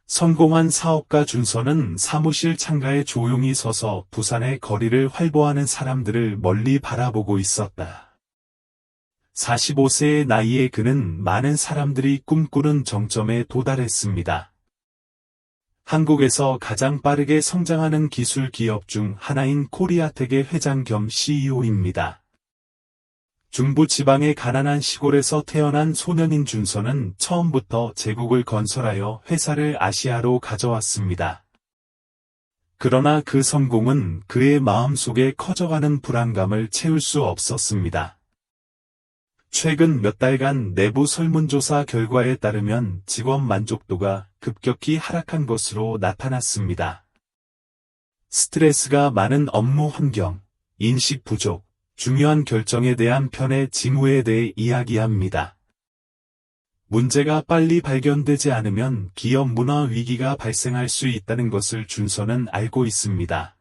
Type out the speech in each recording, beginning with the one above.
성공한 사업가 준서는 사무실 창가에 조용히 서서 부산의 거리를 활보하는 사람들을 멀리 바라보고 있었다. 45세의 나이에 그는 많은 사람들이 꿈꾸는 정점에 도달했습니다. 한국에서 가장 빠르게 성장하는 기술 기업 중 하나인 코리아텍의 회장 겸 CEO입니다. 중부 지방의 가난한 시골에서 태어난 소년인 준서는 처음부터 제국을 건설하여 회사를 아시아로 가져왔습니다. 그러나 그 성공은 그의 마음속에 커져가는 불안감을 채울 수 없었습니다. 최근 몇 달간 내부 설문조사 결과에 따르면 직원 만족도가 급격히 하락한 것으로 나타났습니다. 스트레스가 많은 업무 환경, 인식 부족, 중요한 결정에 대한 편의 징후에 대해 이야기합니다. 문제가 빨리 발견되지 않으면 기업 문화 위기가 발생할 수 있다는 것을 준서는 알고 있습니다.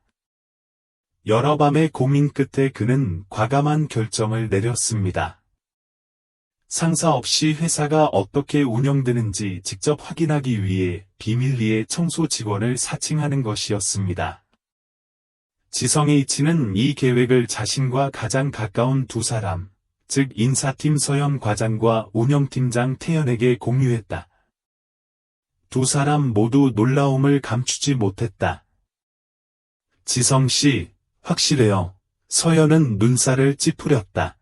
여러 밤의 고민 끝에 그는 과감한 결정을 내렸습니다. 상사 없이 회사가 어떻게 운영되는지 직접 확인하기 위해 비밀리에 청소 직원을 사칭하는 것이었습니다. 지성H는 이 계획을 자신과 가장 가까운 두 사람, 즉 인사팀 서현 과장과 운영팀장 태연에게 공유했다. 두 사람 모두 놀라움을 감추지 못했다. 지성씨, 확실해요. 서현은 눈살을 찌푸렸다.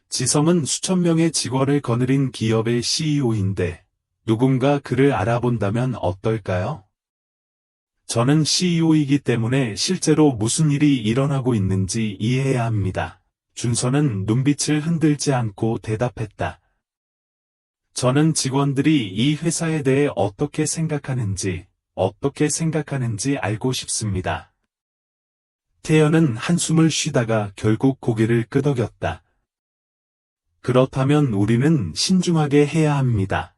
지성은 수천 명의 직원을 거느린 기업의 CEO인데 누군가 그를 알아본다면 어떨까요? 저는 CEO이기 때문에 실제로 무슨 일이 일어나고 있는지 이해해야 합니다. 준서는 눈빛을 흔들지 않고 대답했다. 저는 직원들이 이 회사에 대해 어떻게 생각하는지 알고 싶습니다. 태연은 한숨을 쉬다가 결국 고개를 끄덕였다. 그렇다면 우리는 신중하게 해야 합니다.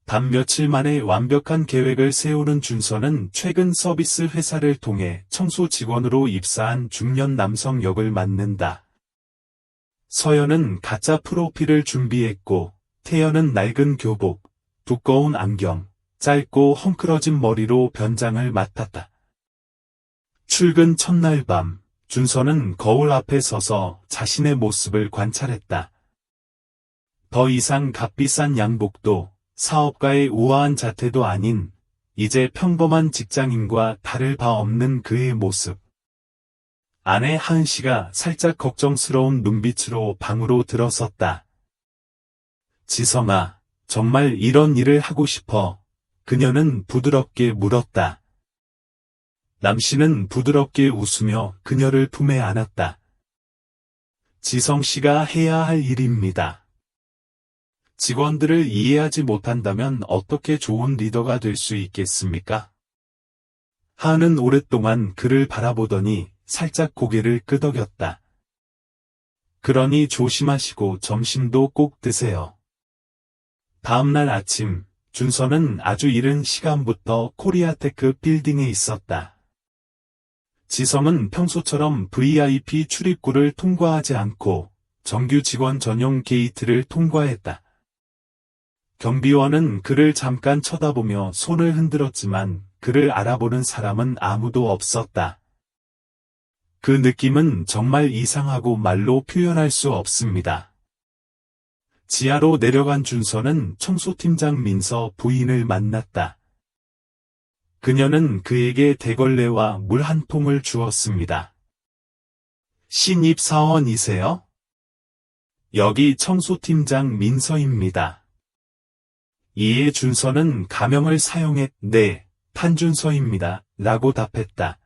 단 며칠 만에 완벽한 계획을 세우는 준서는 최근 서비스 회사를 통해 청소 직원으로 입사한 중년 남성 역을 맡는다. 서연은 가짜 프로필을 준비했고, 태연은 낡은 교복, 두꺼운 안경, 짧고 헝클어진 머리로 변장을 맡았다. 출근 첫날 밤, 준서는 거울 앞에 서서 자신의 모습을 관찰했다. 더 이상 값비싼 양복도 사업가의 우아한 자태도 아닌 이제 평범한 직장인과 다를 바 없는 그의 모습. 아내 하은 씨가 살짝 걱정스러운 눈빛으로 방으로 들어섰다. 지성아, 정말 이런 일을 하고 싶어? 그녀는 부드럽게 물었다. 남 씨는 부드럽게 웃으며 그녀를 품에 안았다. 지성 씨가 해야 할 일입니다. 직원들을 이해하지 못한다면 어떻게 좋은 리더가 될 수 있겠습니까? 하은은 오랫동안 그를 바라보더니 살짝 고개를 끄덕였다. 그러니 조심하시고 점심도 꼭 드세요. 다음날 아침, 준서는 아주 이른 시간부터 코리아테크 빌딩에 있었다. 지성은 평소처럼 VIP 출입구를 통과하지 않고 정규 직원 전용 게이트를 통과했다. 경비원은 그를 잠깐 쳐다보며 손을 흔들었지만 그를 알아보는 사람은 아무도 없었다. 그 느낌은 정말 이상하고 말로 표현할 수 없습니다. 지하로 내려간 준서는 청소팀장 민서 부인을 만났다. 그녀는 그에게 대걸레와 물 한 통을 주었습니다. 신입 사원이세요? 여기 청소팀장 민서입니다. 이에 준서는 가명을 사용해 네, 판준서입니다. 라고 답했다.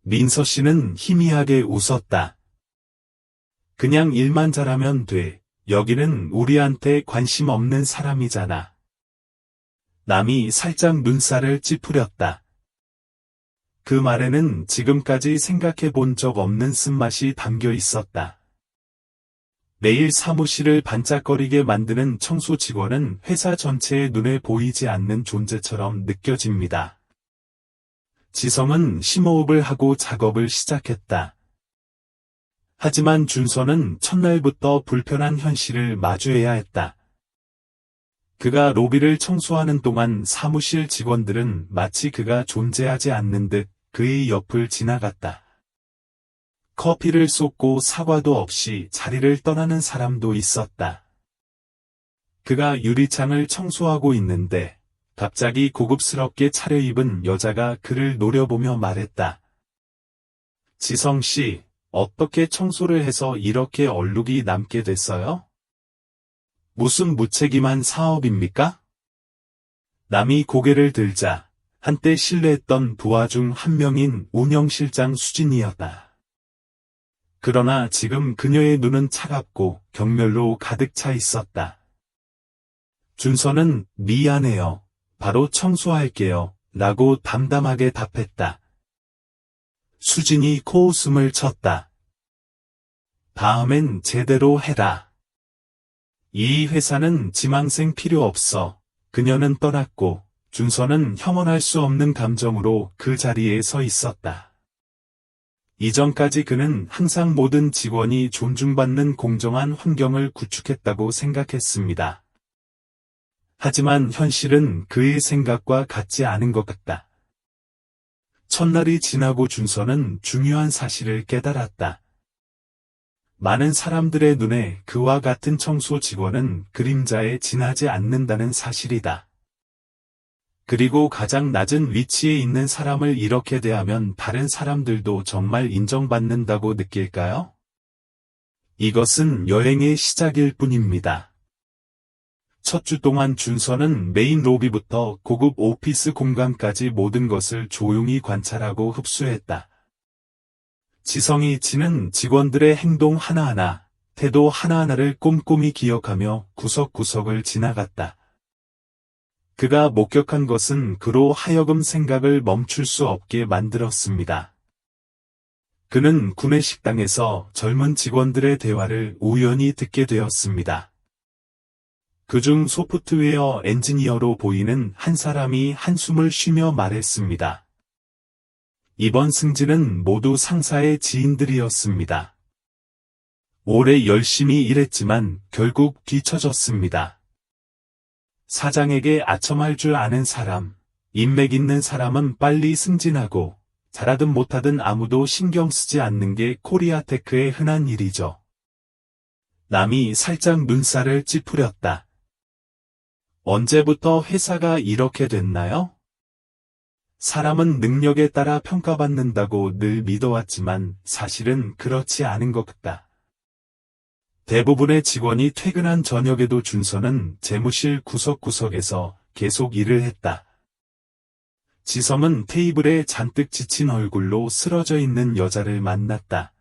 민서 씨는 희미하게 웃었다. 그냥 일만 잘하면 돼. 여기는 우리한테 관심 없는 사람이잖아. 남이 살짝 눈살을 찌푸렸다. 그 말에는 지금까지 생각해 본 적 없는 쓴맛이 담겨 있었다. 매일 사무실을 반짝거리게 만드는 청소 직원은 회사 전체의 눈에 보이지 않는 존재처럼 느껴집니다. 지성은 심호흡을 하고 작업을 시작했다. 하지만 준서는 첫날부터 불편한 현실을 마주해야 했다. 그가 로비를 청소하는 동안 사무실 직원들은 마치 그가 존재하지 않는 듯 그의 옆을 지나갔다. 커피를 쏟고 사과도 없이 자리를 떠나는 사람도 있었다. 그가 유리창을 청소하고 있는데 갑자기 고급스럽게 차려입은 여자가 그를 노려보며 말했다. 지성 씨, 어떻게 청소를 해서 이렇게 얼룩이 남게 됐어요? 무슨 무책임한 사업입니까? 남이 고개를 들자 한때 신뢰했던 부하 중 한 명인 운영실장 수진이었다. 그러나 지금 그녀의 눈은 차갑고 경멸로 가득 차 있었다. 준서는 미안해요. 바로 청소할게요. 라고 담담하게 답했다. 수진이 코웃음을 쳤다. 다음엔 제대로 해라. 이 회사는 지망생 필요 없어. 그녀는 떠났고 준서는 형언할 수 없는 감정으로 그 자리에 서 있었다. 이전까지 그는 항상 모든 직원이 존중받는 공정한 환경을 구축했다고 생각했습니다. 하지만 현실은 그의 생각과 같지 않은 것 같다. 첫날이 지나고 준서는 중요한 사실을 깨달았다. 많은 사람들의 눈에 그와 같은 청소 직원은 그림자에 지나지 않는다는 사실이다. 그리고 가장 낮은 위치에 있는 사람을 이렇게 대하면 다른 사람들도 정말 인정받는다고 느낄까요? 이것은 여행의 시작일 뿐입니다. 첫 주 동안 준서는 메인 로비부터 고급 오피스 공간까지 모든 것을 조용히 관찰하고 흡수했다. 지성이 지는 직원들의 행동 하나하나, 태도 하나하나를 꼼꼼히 기억하며 구석구석을 지나갔다. 그가 목격한 것은 그로 하여금 생각을 멈출 수 없게 만들었습니다. 그는 구내식당에서 젊은 직원들의 대화를 우연히 듣게 되었습니다. 그중 소프트웨어 엔지니어로 보이는 한 사람이 한숨을 쉬며 말했습니다. 이번 승진은 모두 상사의 지인들이었습니다. 오래 열심히 일했지만 결국 뒤처졌습니다. 사장에게 아첨할 줄 아는 사람, 인맥 있는 사람은 빨리 승진하고 잘하든 못하든 아무도 신경 쓰지 않는 게 코리아테크의 흔한 일이죠. 남이 살짝 눈살을 찌푸렸다. 언제부터 회사가 이렇게 됐나요? 사람은 능력에 따라 평가받는다고 늘 믿어왔지만 사실은 그렇지 않은 것 같다. 대부분의 직원이 퇴근한 저녁에도 준서는 재무실 구석구석에서 계속 일을 했다. 지성은 테이블에 잔뜩 지친 얼굴로 쓰러져 있는 여자를 만났다.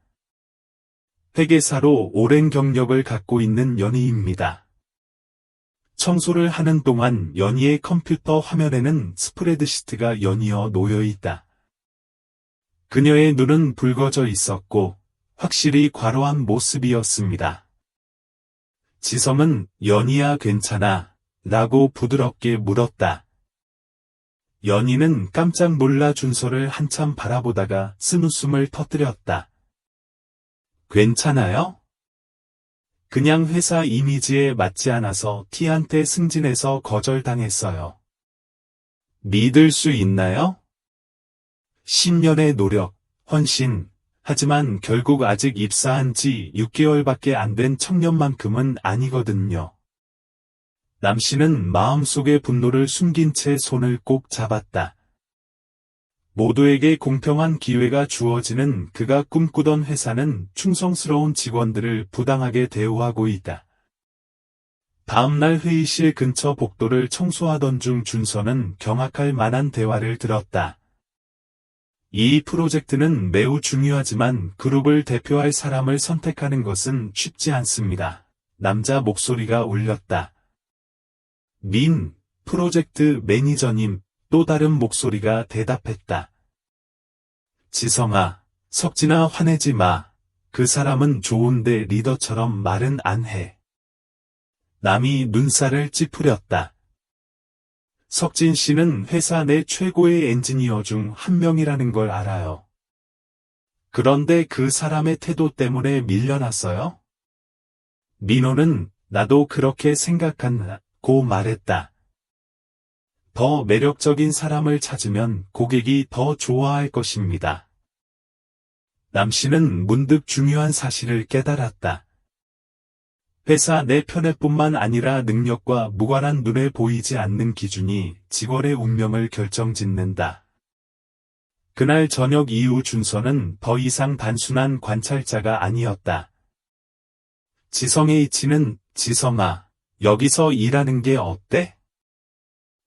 회계사로 오랜 경력을 갖고 있는 연희입니다. 청소를 하는 동안 연희의 컴퓨터 화면에는 스프레드시트가 연이어 놓여있다. 그녀의 눈은 붉어져 있었고 확실히 과로한 모습이었습니다. 지성은 연희야 괜찮아? 라고 부드럽게 물었다. 연희는 깜짝 놀라 준서를 한참 바라보다가 쓴웃음을 터뜨렸다. 괜찮아요? 그냥 회사 이미지에 맞지 않아서 T한테 승진해서 거절당했어요. 믿을 수 있나요? 10년의 노력, 헌신, 하지만 결국 아직 입사한 지 6개월밖에 안 된 청년만큼은 아니거든요. 남씨는 마음속의 분노를 숨긴 채 손을 꼭 잡았다. 모두에게 공평한 기회가 주어지는 그가 꿈꾸던 회사는 충성스러운 직원들을 부당하게 대우하고 있다. 다음날 회의실 근처 복도를 청소하던 중 준서는 경악할 만한 대화를 들었다. 이 프로젝트는 매우 중요하지만 그룹을 대표할 사람을 선택하는 것은 쉽지 않습니다. 남자 목소리가 울렸다. 프로젝트 매니저님, 또 다른 목소리가 대답했다. 지성아, 석진아 화내지 마. 그 사람은 좋은데 리더처럼 말은 안 해. 남이 눈살을 찌푸렸다. 석진 씨는 회사 내 최고의 엔지니어 중 한 명이라는 걸 알아요. 그런데 그 사람의 태도 때문에 밀려났어요? 민호는 나도 그렇게 생각한다. 고 말했다. 더 매력적인 사람을 찾으면 고객이 더 좋아할 것입니다. 남 씨는 문득 중요한 사실을 깨달았다. 회사 내 편애뿐만 아니라 능력과 무관한 눈에 보이지 않는 기준이 직원의 운명을 결정짓는다. 그날 저녁 이후 준서는 더 이상 단순한 관찰자가 아니었다. 지성의 이치는 지성아, 여기서 일하는 게 어때?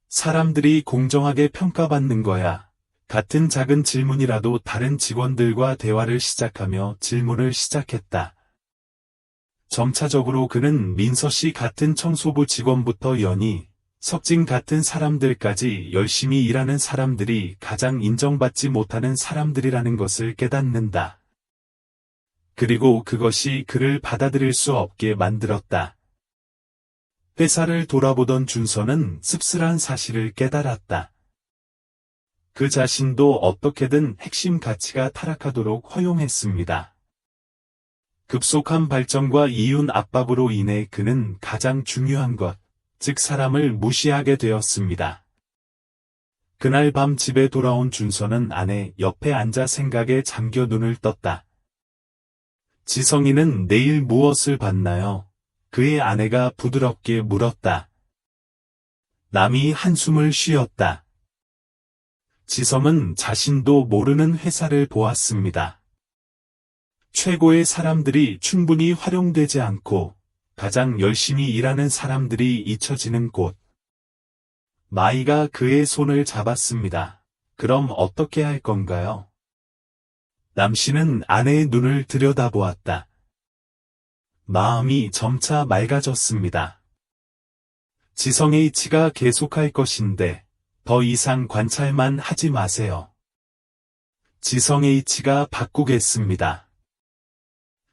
사람들이 공정하게 평가받는 거야. 같은 작은 질문이라도 다른 직원들과 대화를 시작하며 질문을 시작했다. 점차적으로 그는 민서 씨 같은 청소부 직원부터 연희, 석진 같은 사람들까지 열심히 일하는 사람들이 가장 인정받지 못하는 사람들이라는 것을 깨닫는다. 그리고 그것이 그를 받아들일 수 없게 만들었다. 회사를 돌아보던 준서는 씁쓸한 사실을 깨달았다. 그 자신도 어떻게든 핵심 가치가 타락하도록 허용했습니다. 급속한 발전과 이윤 압박으로 인해 그는 가장 중요한 것, 즉 사람을 무시하게 되었습니다. 그날 밤 집에 돌아온 준서는 아내 옆에 앉아 생각에 잠겨 눈을 떴다. 지성이는 내일 무엇을 받나요? 그의 아내가 부드럽게 물었다. 남이 한숨을 쉬었다. 지성은 자신도 모르는 회사를 보았습니다. 최고의 사람들이 충분히 활용되지 않고 가장 열심히 일하는 사람들이 잊혀지는 곳. 마이가 그의 손을 잡았습니다. 그럼 어떻게 할 건가요? 남 씨는 아내의 눈을 들여다보았다. 마음이 점차 맑아졌습니다. 지성의 이치가 계속할 것인데 더 이상 관찰만 하지 마세요. 지성의 이치가 바꾸겠습니다.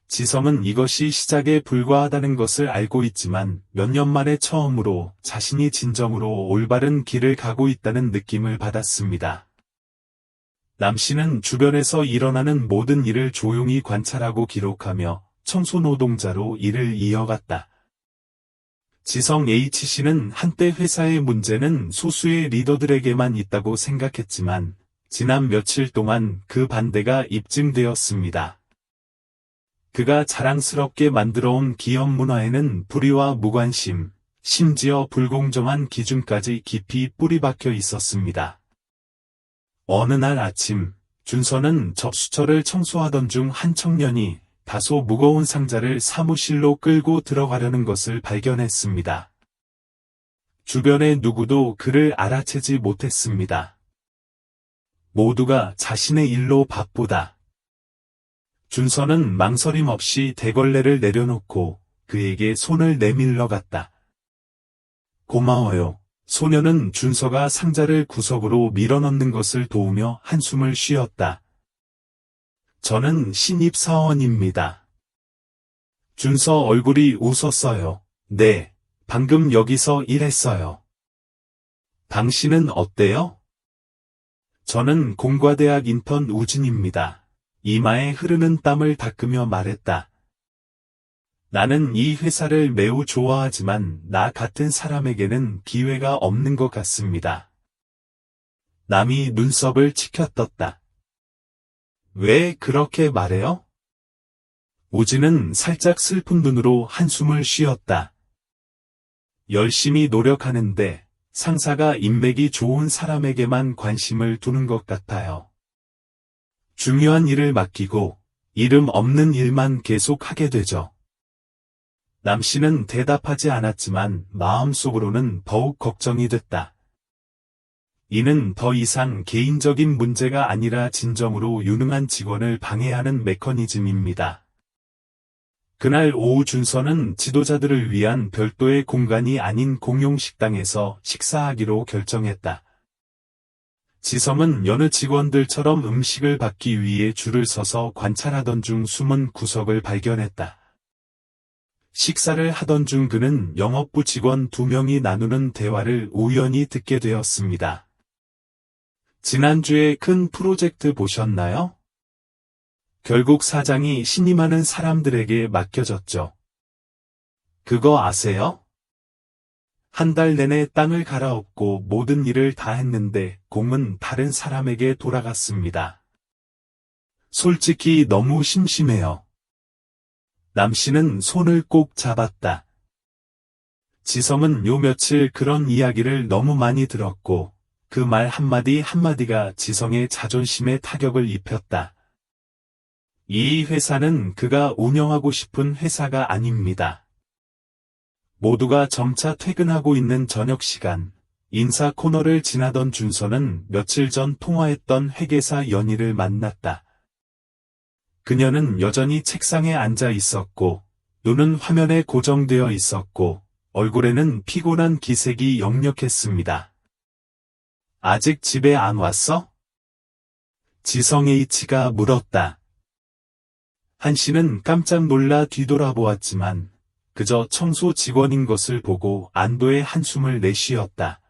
지성은 이것이 시작에 불과하다는 것을 알고 있지만 몇 년 만에 처음으로 자신이 진정으로 올바른 길을 가고 있다는 느낌을 받았습니다. 남 씨는 주변에서 일어나는 모든 일을 조용히 관찰하고 기록하며 청소 노동자로 일을 이어갔다. 지성 H씨는 한때 회사의 문제는 소수의 리더들에게만 있다고 생각했지만 지난 며칠 동안 그 반대가 입증되었습니다. 그가 자랑스럽게 만들어온 기업 문화에는 불의와 무관심, 심지어 불공정한 기준까지 깊이 뿌리박혀 있었습니다. 어느 날 아침, 준서는 접수처를 청소하던 중 한 청년이 다소 무거운 상자를 사무실로 끌고 들어가려는 것을 발견했습니다. 주변의 누구도 그를 알아채지 못했습니다. 모두가 자신의 일로 바쁘다. 준서는 망설임 없이 대걸레를 내려놓고 그에게 손을 내밀러 갔다. 고마워요. 소녀는 준서가 상자를 구석으로 밀어넣는 것을 도우며 한숨을 쉬었다. 저는 신입사원입니다. 준서 얼굴이 웃었어요. 네, 방금 여기서 일했어요. 당신은 어때요? 저는 공과대학 인턴 우진입니다. 이마에 흐르는 땀을 닦으며 말했다. 나는 이 회사를 매우 좋아하지만 나 같은 사람에게는 기회가 없는 것 같습니다. 남이 눈썹을 치켜떴다. 왜 그렇게 말해요? 우진은 살짝 슬픈 눈으로 한숨을 쉬었다. 열심히 노력하는데 상사가 인맥이 좋은 사람에게만 관심을 두는 것 같아요. 중요한 일을 맡기고 이름 없는 일만 계속 하게 되죠. 남 씨는 대답하지 않았지만 마음속으로는 더욱 걱정이 됐다. 이는 더 이상 개인적인 문제가 아니라 진정으로 유능한 직원을 방해하는 메커니즘입니다. 그날 오후 준서는 지도자들을 위한 별도의 공간이 아닌 공용 식당에서 식사하기로 결정했다. 지성은 여느 직원들처럼 음식을 받기 위해 줄을 서서 관찰하던 중 숨은 구석을 발견했다. 식사를 하던 중 그는 영업부 직원 2명이 나누는 대화를 우연히 듣게 되었습니다. 지난주에 큰 프로젝트 보셨나요? 결국 사장이 신임하는 사람들에게 맡겨졌죠. 그거 아세요? 한 달 내내 땅을 갈아엎고 모든 일을 다 했는데 공은 다른 사람에게 돌아갔습니다. 솔직히 너무 심심해요. 남 씨는 손을 꼭 잡았다. 지성은 요 며칠 그런 이야기를 너무 많이 들었고 그 말 한마디 한마디가 지성의 자존심에 타격을 입혔다. 이 회사는 그가 운영하고 싶은 회사가 아닙니다. 모두가 점차 퇴근하고 있는 저녁 시간, 인사 코너를 지나던 준서는 며칠 전 통화했던 회계사 연희를 만났다. 그녀는 여전히 책상에 앉아 있었고, 눈은 화면에 고정되어 있었고, 얼굴에는 피곤한 기색이 역력했습니다. 아직 집에 안 왔어? 지성EH가 물었다. 한 씨는 깜짝 놀라 뒤돌아보았지만 그저 청소 직원인 것을 보고 안도의 한숨을 내쉬었다.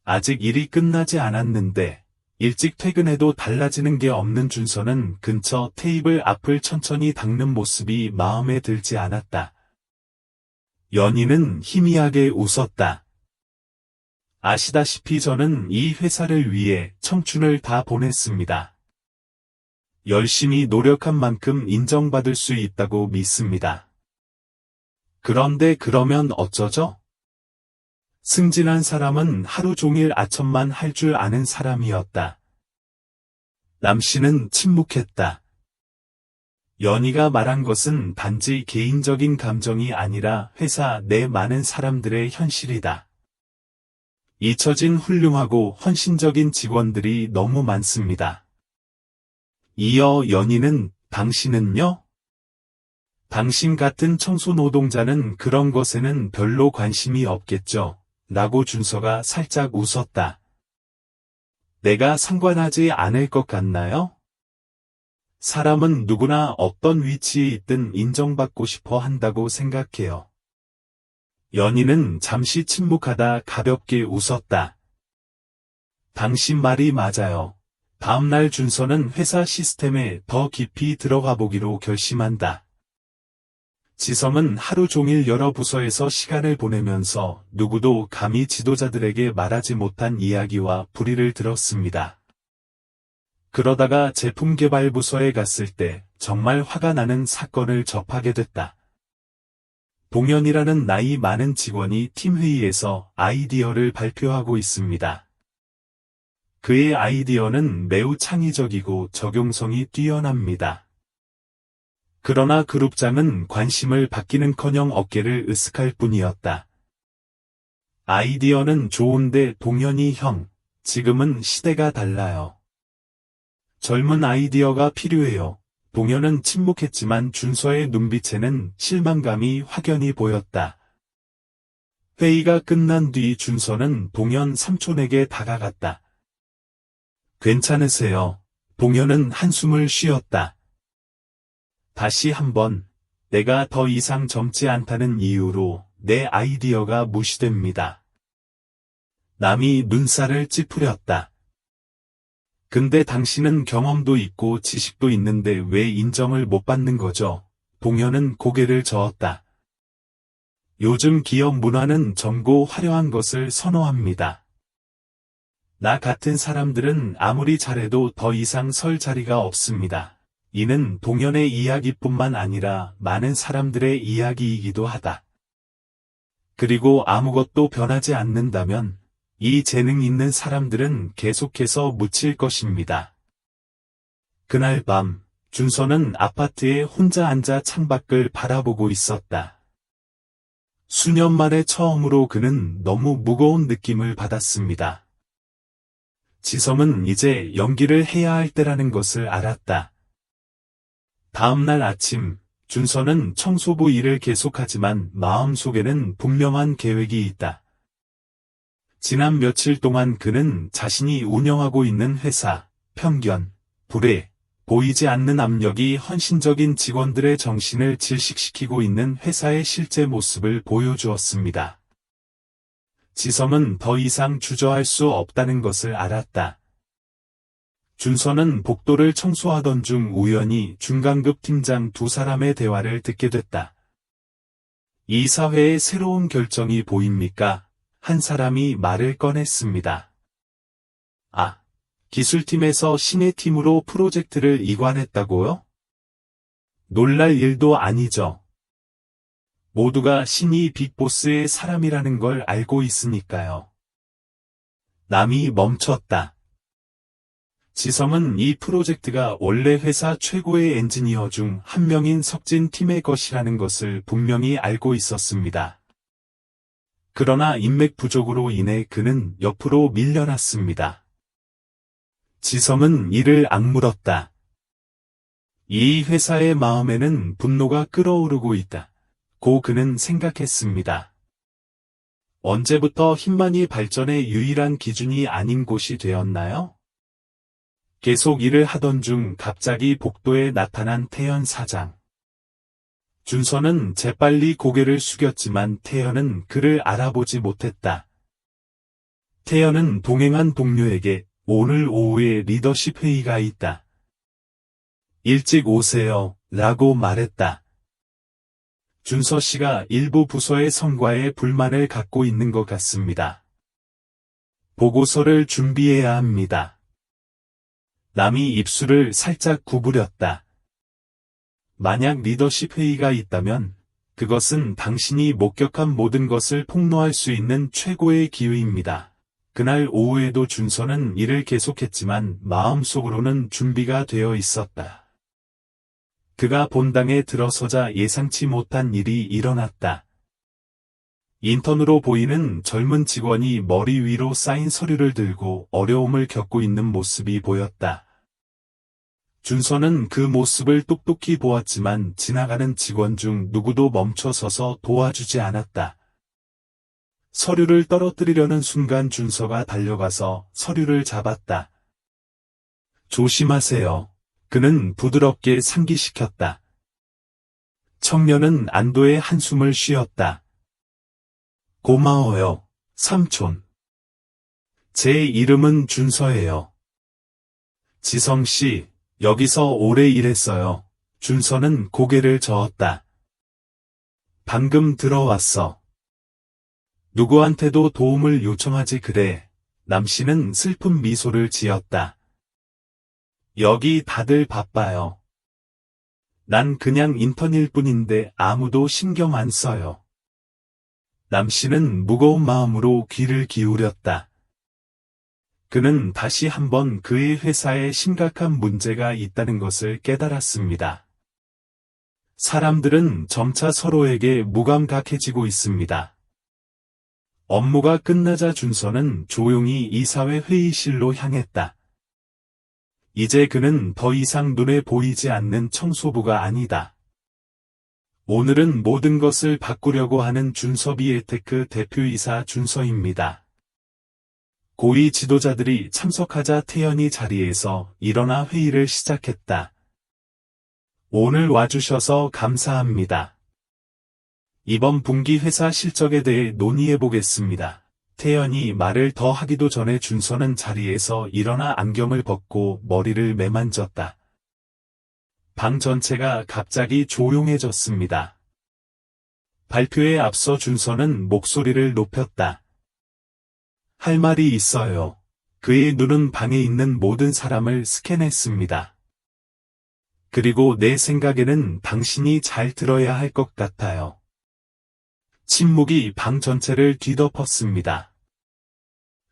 아직 일이 끝나지 않았는데 일찍 퇴근해도 달라지는 게 없는 준서는 근처 테이블 앞을 천천히 닦는 모습이 마음에 들지 않았다. 연희는 희미하게 웃었다. 아시다시피 저는 이 회사를 위해 청춘을 다 보냈습니다. 열심히 노력한 만큼 인정받을 수 있다고 믿습니다. 그런데 그러면 어쩌죠? 승진한 사람은 하루 종일 아첨만 할 줄 아는 사람이었다. 남 씨는 침묵했다. 연희가 말한 것은 단지 개인적인 감정이 아니라 회사 내 많은 사람들의 현실이다. 잊혀진 훌륭하고 헌신적인 직원들이 너무 많습니다. 이어 연희는 당신은요? 당신 같은 청소 노동자는 그런 것에는 별로 관심이 없겠죠. 라고 준서가 살짝 웃었다. 내가 상관하지 않을 것 같나요? 사람은 누구나 어떤 위치에 있든 인정받고 싶어 한다고 생각해요. 연희는 잠시 침묵하다 가볍게 웃었다. 당신 말이 맞아요. 다음날 준서는 회사 시스템에 더 깊이 들어가 보기로 결심한다. 지성은 하루 종일 여러 부서에서 시간을 보내면서 누구도 감히 지도자들에게 말하지 못한 이야기와 불의를 들었습니다. 그러다가 제품개발부서에 갔을 때 정말 화가 나는 사건을 접하게 됐다. 동현이라는 나이 많은 직원이 팀회의에서 아이디어를 발표하고 있습니다. 그의 아이디어는 매우 창의적이고 적용성이 뛰어납니다. 그러나 그룹장은 관심을 받기는커녕 어깨를 으쓱할 뿐이었다. 아이디어는 좋은데 동현이 형, 지금은 시대가 달라요. 젊은 아이디어가 필요해요. 동현은 침묵했지만 준서의 눈빛에는 실망감이 확연히 보였다. 회의가 끝난 뒤 준서는 동현 삼촌에게 다가갔다. 괜찮으세요? 동현은 한숨을 쉬었다. 다시 한번, 내가 더 이상 젊지 않다는 이유로 내 아이디어가 무시됩니다. 남이 눈살을 찌푸렸다. 근데 당신은 경험도 있고 지식도 있는데 왜 인정을 못 받는 거죠? 동현은 고개를 저었다. 요즘 기업 문화는 젊고 화려한 것을 선호합니다. 나 같은 사람들은 아무리 잘해도 더 이상 설 자리가 없습니다. 이는 동현의 이야기뿐만 아니라 많은 사람들의 이야기이기도 하다. 그리고 아무것도 변하지 않는다면 이 재능 있는 사람들은 계속해서 묻힐 것입니다. 그날 밤, 준서는 아파트에 혼자 앉아 창밖을 바라보고 있었다. 수년 만에 처음으로 그는 너무 무거운 느낌을 받았습니다. 지성은 이제 연기를 해야 할 때라는 것을 알았다. 다음날 아침, 준서는 청소부 일을 계속하지만 마음속에는 분명한 계획이 있다. 지난 며칠 동안 그는 자신이 운영하고 있는 회사, 편견, 불에, 보이지 않는 압력이 헌신적인 직원들의 정신을 질식시키고 있는 회사의 실제 모습을 보여주었습니다. 지성은 더 이상 주저할 수 없다는 것을 알았다. 준서는 복도를 청소하던 중 우연히 중간급 팀장 두 사람의 대화를 듣게 됐다. 이사회에 새로운 결정이 보입니까? 한 사람이 말을 꺼냈습니다. 아, 기술팀에서 신의 팀으로 프로젝트를 이관했다고요? 놀랄 일도 아니죠. 모두가 신이 빅보스의 사람이라는 걸 알고 있으니까요. 남이 멈췄다. 지성은 이 프로젝트가 원래 회사 최고의 엔지니어 중 한 명인 석진 팀의 것이라는 것을 분명히 알고 있었습니다. 그러나 인맥 부족으로 인해 그는 옆으로 밀려났습니다. 지성은 이를 악물었다. 이 회사의 마음에는 분노가 끓어오르고 있다. 고 그는 생각했습니다. 언제부터 힘만이 발전의 유일한 기준이 아닌 곳이 되었나요? 계속 일을 하던 중 갑자기 복도에 나타난 태연 사장. 준서는 재빨리 고개를 숙였지만 태연은 그를 알아보지 못했다. 태연은 동행한 동료에게 오늘 오후에 리더십 회의가 있다. 일찍 오세요. 라고 말했다. 준서 씨가 일부 부서의 성과에 불만을 갖고 있는 것 같습니다. 보고서를 준비해야 합니다. 남이 입술을 살짝 구부렸다. 만약 리더십 회의가 있다면 그것은 당신이 목격한 모든 것을 폭로할 수 있는 최고의 기회입니다. 그날 오후에도 준서는 일을 계속했지만 마음속으로는 준비가 되어 있었다. 그가 본당에 들어서자 예상치 못한 일이 일어났다. 인턴으로 보이는 젊은 직원이 머리 위로 쌓인 서류를 들고 어려움을 겪고 있는 모습이 보였다. 준서는 그 모습을 똑똑히 보았지만 지나가는 직원 중 누구도 멈춰서서 도와주지 않았다. 서류를 떨어뜨리려는 순간 준서가 달려가서 서류를 잡았다. 조심하세요. 그는 부드럽게 상기시켰다. 청년은 안도의 한숨을 쉬었다. 고마워요, 삼촌. 제 이름은 준서예요. 지성 씨, 여기서 오래 일했어요. 준서는 고개를 저었다. 방금 들어왔어. 누구한테도 도움을 요청하지 그래. 남씨는 슬픈 미소를 지었다. 여기 다들 바빠요. 난 그냥 인턴일 뿐인데 아무도 신경 안 써요. 남씨는 무거운 마음으로 귀를 기울였다. 그는 다시 한번 그의 회사에 심각한 문제가 있다는 것을 깨달았습니다. 사람들은 점차 서로에게 무감각해지고 있습니다. 업무가 끝나자 준서는 조용히 이사회 회의실로 향했다. 이제 그는 더 이상 눈에 보이지 않는 청소부가 아니다. 오늘은 모든 것을 바꾸려고 하는 준서비에테크 대표이사 준서입니다. 고위 지도자들이 참석하자 태연이 자리에서 일어나 회의를 시작했다. 오늘 와주셔서 감사합니다. 이번 분기 회사 실적에 대해 논의해보겠습니다. 태연이 말을 더 하기도 전에 준서는 자리에서 일어나 안경을 벗고 머리를 매만졌다. 방 전체가 갑자기 조용해졌습니다. 발표에 앞서 준서는 목소리를 높였다. 할 말이 있어요. 그의 눈은 방에 있는 모든 사람을 스캔했습니다. 그리고 내 생각에는 당신이 잘 들어야 할 것 같아요. 침묵이 방 전체를 뒤덮었습니다.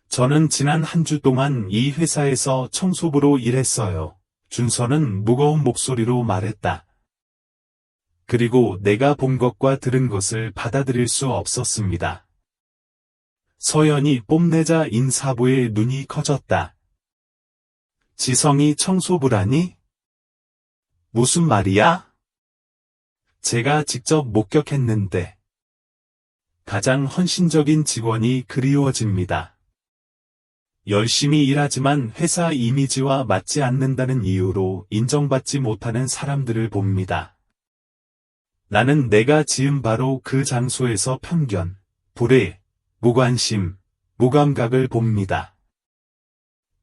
저는 지난 한 주 동안 이 회사에서 청소부로 일했어요. 준서는 무거운 목소리로 말했다. 그리고 내가 본 것과 들은 것을 받아들일 수 없었습니다. 서연이 뽐내자 인사부의 눈이 커졌다. 지성이 청소부라니? 무슨 말이야? 제가 직접 목격했는데. 가장 헌신적인 직원이 그리워집니다. 열심히 일하지만 회사 이미지와 맞지 않는다는 이유로 인정받지 못하는 사람들을 봅니다. 나는 내가 지은 바로 그 장소에서 편견, 불의, 무관심, 무감각을 봅니다.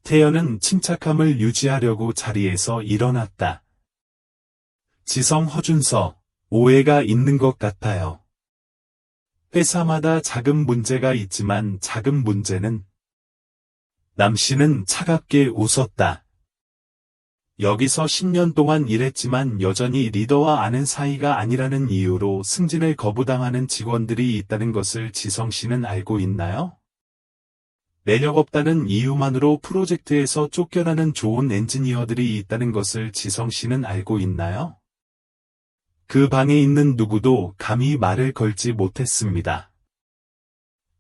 태연은 침착함을 유지하려고 자리에서 일어났다. 지성 허준서, 오해가 있는 것 같아요. 회사마다 작은 문제가 있지만 작은 문제는 남씨는 차갑게 웃었다. 여기서 10년 동안 일했지만 여전히 리더와 아는 사이가 아니라는 이유로 승진을 거부당하는 직원들이 있다는 것을 지성씨는 알고 있나요? 매력 없다는 이유만으로 프로젝트에서 쫓겨나는 좋은 엔지니어들이 있다는 것을 지성씨는 알고 있나요? 그 방에 있는 누구도 감히 말을 걸지 못했습니다.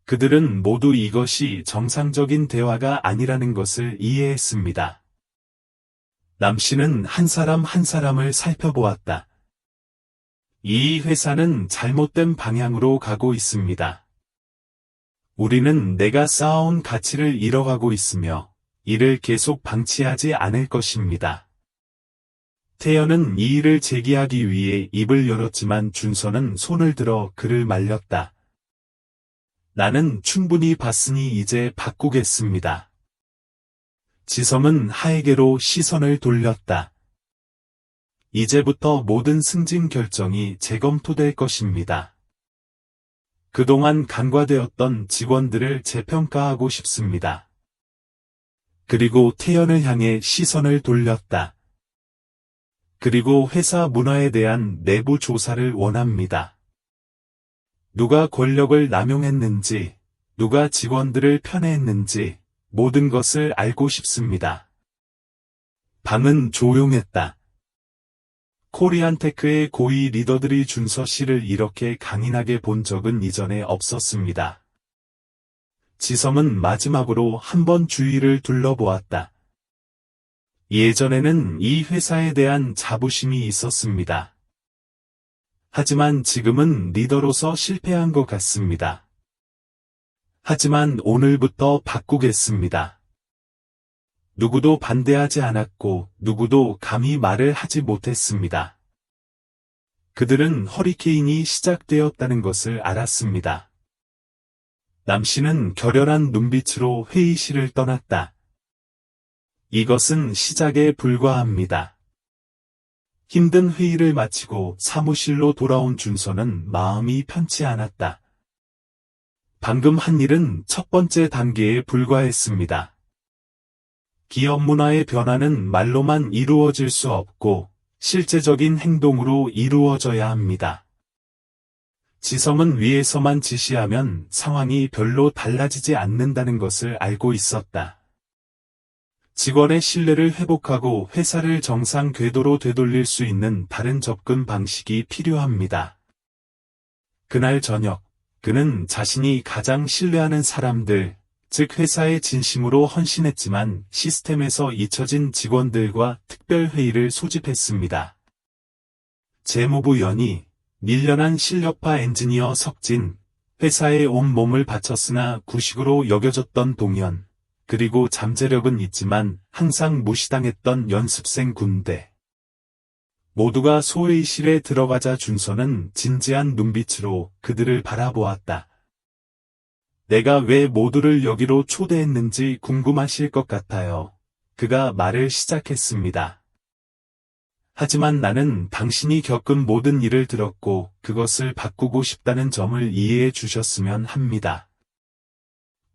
그들은 모두 이것이 정상적인 대화가 아니라는 것을 이해했습니다. 남씨는 한 사람 한 사람을 살펴보았다. 이 회사는 잘못된 방향으로 가고 있습니다. 우리는 내가 쌓아온 가치를 잃어가고 있으며 이를 계속 방치하지 않을 것입니다. 태연은 이 일을 제기하기 위해 입을 열었지만 준서는 손을 들어 그를 말렸다. 나는 충분히 봤으니 이제 바꾸겠습니다. 지성은 하에게로 시선을 돌렸다. 이제부터 모든 승진 결정이 재검토될 것입니다. 그동안 간과되었던 직원들을 재평가하고 싶습니다. 그리고 태연을 향해 시선을 돌렸다. 그리고 회사 문화에 대한 내부 조사를 원합니다. 누가 권력을 남용했는지, 누가 직원들을 편애했는지 모든 것을 알고 싶습니다. 방은 조용했다. 코리안테크의 고위 리더들이 준서 씨를 이렇게 강인하게 본 적은 이전에 없었습니다. 지성은 마지막으로 한번 주위를 둘러보았다. 예전에는 이 회사에 대한 자부심이 있었습니다. 하지만 지금은 리더로서 실패한 것 같습니다. 하지만 오늘부터 바꾸겠습니다. 누구도 반대하지 않았고 누구도 감히 말을 하지 못했습니다. 그들은 허리케인이 시작되었다는 것을 알았습니다. 남씨는 결연한 눈빛으로 회의실을 떠났다. 이것은 시작에 불과합니다. 힘든 회의를 마치고 사무실로 돌아온 준서는 마음이 편치 않았다. 방금 한 일은 첫 번째 단계에 불과했습니다. 기업 문화의 변화는 말로만 이루어질 수 없고 실제적인 행동으로 이루어져야 합니다. 지성은 위에서만 지시하면 상황이 별로 달라지지 않는다는 것을 알고 있었다. 직원의 신뢰를 회복하고 회사를 정상 궤도로 되돌릴 수 있는 다른 접근 방식이 필요합니다. 그날 저녁, 그는 자신이 가장 신뢰하는 사람들, 즉 회사에 진심으로 헌신했지만 시스템에서 잊혀진 직원들과 특별회의를 소집했습니다. 재무부 연희, 밀련한 실력파 엔지니어 석진, 회사에 온 몸을 바쳤으나 구식으로 여겨졌던 동현, 그리고 잠재력은 있지만 항상 무시당했던 연습생 군대. 모두가 소회의실에 들어가자 준서는 진지한 눈빛으로 그들을 바라보았다. 내가 왜 모두를 여기로 초대했는지 궁금하실 것 같아요. 그가 말을 시작했습니다. 하지만 나는 당신이 겪은 모든 일을 들었고 그것을 바꾸고 싶다는 점을 이해해 주셨으면 합니다.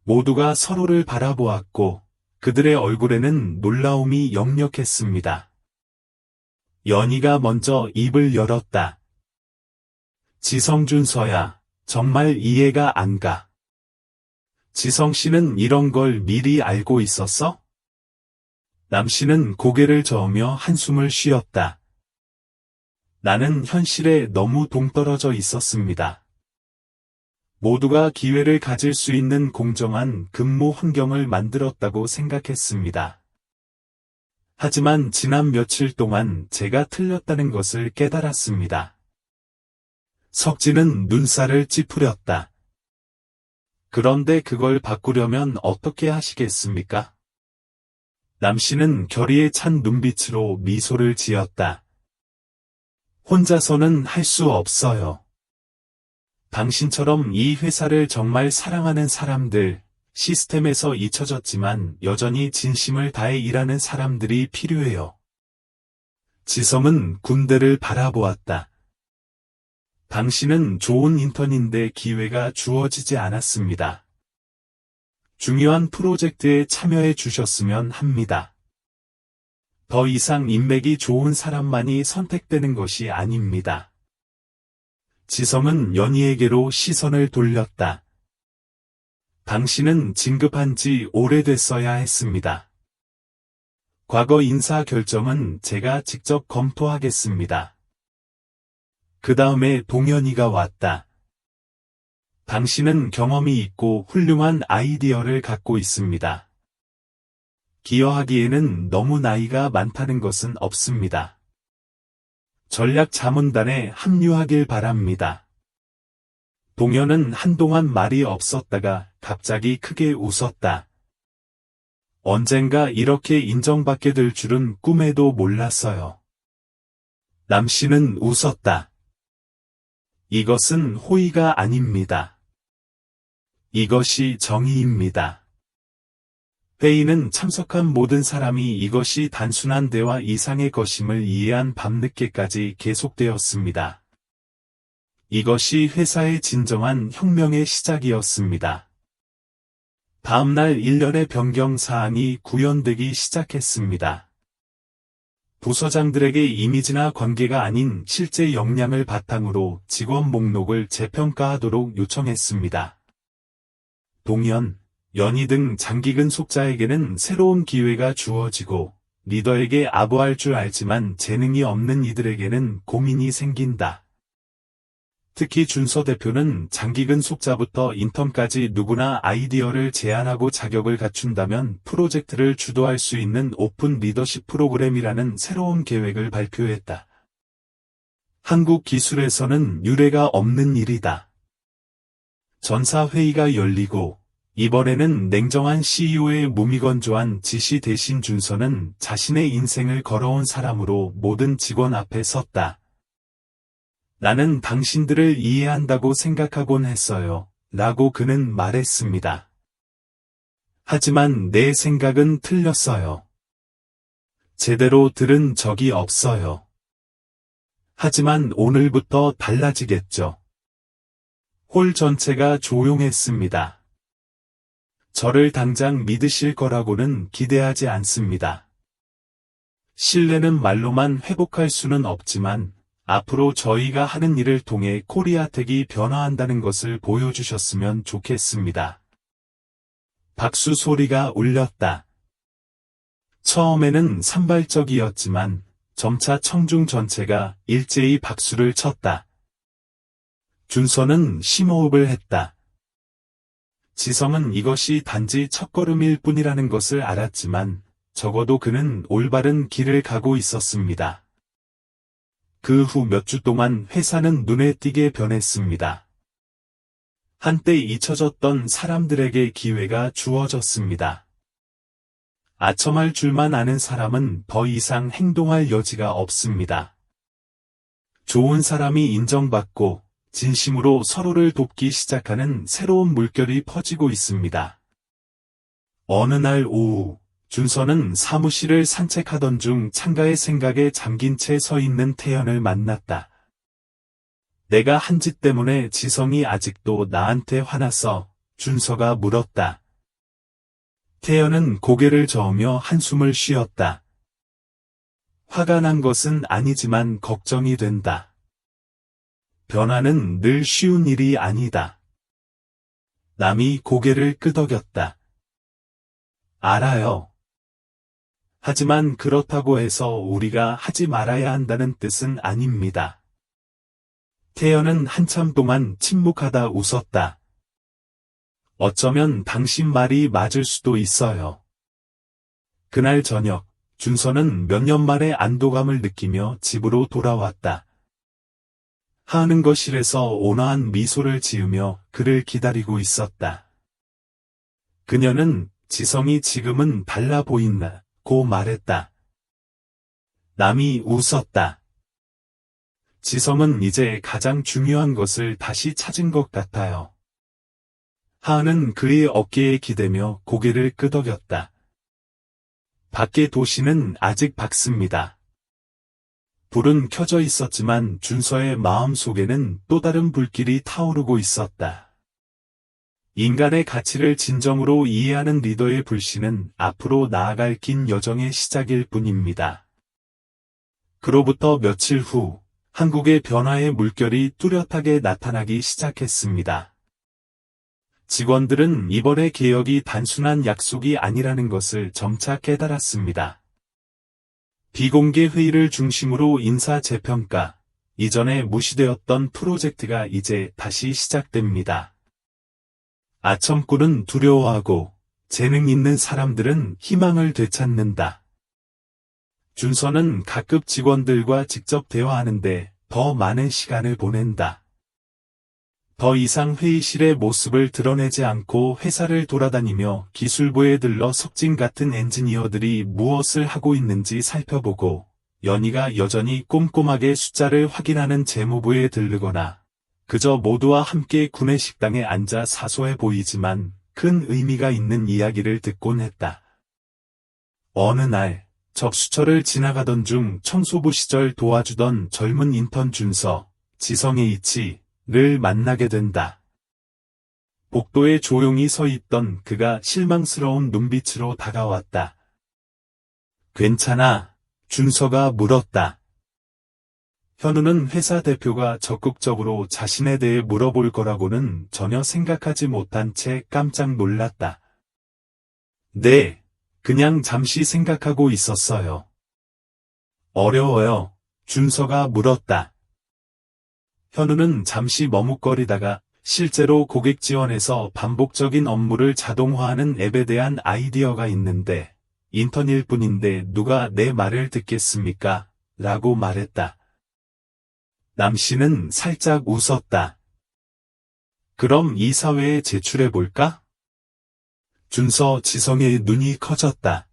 모두가 서로를 바라보았고 그들의 얼굴에는 놀라움이 역력했습니다. 연희가 먼저 입을 열었다. 지성준서야, 정말 이해가 안 가. 지성씨는 이런 걸 미리 알고 있었어? 남씨는 고개를 저으며 한숨을 쉬었다. 나는 현실에 너무 동떨어져 있었습니다. 모두가 기회를 가질 수 있는 공정한 근무 환경을 만들었다고 생각했습니다. 하지만 지난 며칠 동안 제가 틀렸다는 것을 깨달았습니다. 석진은 눈살을 찌푸렸다. 그런데 그걸 바꾸려면 어떻게 하시겠습니까? 남씨는 결의에 찬 눈빛으로 미소를 지었다. 혼자서는 할 수 없어요. 당신처럼 이 회사를 정말 사랑하는 사람들, 시스템에서 잊혀졌지만 여전히 진심을 다해 일하는 사람들이 필요해요. 지성은 군대를 바라보았다. 당신은 좋은 인턴인데 기회가 주어지지 않았습니다. 중요한 프로젝트에 참여해 주셨으면 합니다. 더 이상 인맥이 좋은 사람만이 선택되는 것이 아닙니다. 지성은 연희에게로 시선을 돌렸다. 당신은 진급한 지 오래됐어야 했습니다. 과거 인사 결정은 제가 직접 검토하겠습니다. 그 다음에 동현이가 왔다. 당신은 경험이 있고 훌륭한 아이디어를 갖고 있습니다. 기여하기에는 너무 나이가 많다는 것은 없습니다. 전략 자문단에 합류하길 바랍니다. 동현은 한동안 말이 없었다가 갑자기 크게 웃었다. 언젠가 이렇게 인정받게 될 줄은 꿈에도 몰랐어요. 남씨는 웃었다. 이것은 호의가 아닙니다. 이것이 정의입니다. 회의는 참석한 모든 사람이 이것이 단순한 대화 이상의 것임을 이해한 밤늦게까지 계속되었습니다. 이것이 회사의 진정한 혁명의 시작이었습니다. 다음날 일련의 변경 사항이 구현되기 시작했습니다. 부서장들에게 이미지나 관계가 아닌 실제 역량을 바탕으로 직원 목록을 재평가하도록 요청했습니다. 동현, 연희 등 장기근 속자에게는 새로운 기회가 주어지고 리더에게 아부할 줄 알지만 재능이 없는 이들에게는 고민이 생긴다. 특히 준서 대표는 장기근 속자부터 인턴까지 누구나 아이디어를 제안하고 자격을 갖춘다면 프로젝트를 주도할 수 있는 오픈 리더십 프로그램이라는 새로운 계획을 발표했다. 한국 기술에서는 유례가 없는 일이다. 전사회의가 열리고 이번에는 냉정한 CEO의 무미건조한 지시 대신 준서는 자신의 인생을 걸어온 사람으로 모든 직원 앞에 섰다. 나는 당신들을 이해한다고 생각하곤 했어요. 라고 그는 말했습니다. 하지만 내 생각은 틀렸어요. 제대로 들은 적이 없어요. 하지만 오늘부터 달라지겠죠. 홀 전체가 조용했습니다. 저를 당장 믿으실 거라고는 기대하지 않습니다. 신뢰는 말로만 회복할 수는 없지만 앞으로 저희가 하는 일을 통해 코리아텍이 변화한다는 것을 보여주셨으면 좋겠습니다. 박수 소리가 울렸다. 처음에는 산발적이었지만 점차 청중 전체가 일제히 박수를 쳤다. 준서는 심호흡을 했다. 지성은 이것이 단지 첫걸음일 뿐이라는 것을 알았지만 적어도 그는 올바른 길을 가고 있었습니다. 그 후 몇 주 동안 회사는 눈에 띄게 변했습니다. 한때 잊혀졌던 사람들에게 기회가 주어졌습니다. 아첨할 줄만 아는 사람은 더 이상 행동할 여지가 없습니다. 좋은 사람이 인정받고 진심으로 서로를 돕기 시작하는 새로운 물결이 퍼지고 있습니다. 어느 날 오후, 준서는 사무실을 산책하던 중 창가의 생각에 잠긴 채 서 있는 태연을 만났다. 내가 한 짓 때문에 지성이 아직도 나한테 화났어, 준서가 물었다. 태연은 고개를 저으며 한숨을 쉬었다. 화가 난 것은 아니지만 걱정이 된다. 변화는 늘 쉬운 일이 아니다. 남이 고개를 끄덕였다. 알아요. 하지만 그렇다고 해서 우리가 하지 말아야 한다는 뜻은 아닙니다. 태연은 한참 동안 침묵하다 웃었다. 어쩌면 당신 말이 맞을 수도 있어요. 그날 저녁, 준서는 몇 년 만에 안도감을 느끼며 집으로 돌아왔다. 하는 거실에서 온화한 미소를 지으며 그를 기다리고 있었다. 그녀는 지성이 지금은 달라 보인다고 말했다. 남이 웃었다. 지성은 이제 가장 중요한 것을 다시 찾은 것 같아요. 하은은 그의 어깨에 기대며 고개를 끄덕였다. 밖의 도시는 아직 밝습니다. 불은 켜져 있었지만 준서의 마음 속에는 또 다른 불길이 타오르고 있었다. 인간의 가치를 진정으로 이해하는 리더의 불신은 앞으로 나아갈 긴 여정의 시작일 뿐입니다. 그로부터 며칠 후, 한국의 변화의 물결이 뚜렷하게 나타나기 시작했습니다. 직원들은 이번의 개혁이 단순한 약속이 아니라는 것을 점차 깨달았습니다. 비공개 회의를 중심으로 인사 재평가, 이전에 무시되었던 프로젝트가 이제 다시 시작됩니다. 아첨꾼은 두려워하고 재능 있는 사람들은 희망을 되찾는다. 준서는 각급 직원들과 직접 대화하는데 더 많은 시간을 보낸다. 더 이상 회의실의 모습을 드러내지 않고 회사를 돌아다니며 기술부에 들러 석진 같은 엔지니어들이 무엇을 하고 있는지 살펴보고 연희가 여전히 꼼꼼하게 숫자를 확인하는 재무부에 들르거나 그저 모두와 함께 구내식당에 앉아 사소해 보이지만 큰 의미가 있는 이야기를 듣곤 했다. 어느 날 접수처를 지나가던 중 청소부 시절 도와주던 젊은 인턴 준서, 지성의 이치를 만나게 된다. 복도에 조용히 서 있던 그가 실망스러운 눈빛으로 다가왔다. 괜찮아? 준서가 물었다. 현우는 회사 대표가 적극적으로 자신에 대해 물어볼 거라고는 전혀 생각하지 못한 채 깜짝 놀랐다. 네, 그냥 잠시 생각하고 있었어요. 어려워요? 준서가 물었다. 현우는 잠시 머뭇거리다가 실제로 고객 지원에서 반복적인 업무를 자동화하는 앱에 대한 아이디어가 있는데 인턴일 뿐인데 누가 내 말을 듣겠습니까? 라고 말했다. 남씨는 살짝 웃었다. 그럼 이사회에 제출해볼까? 준서 지성의 눈이 커졌다.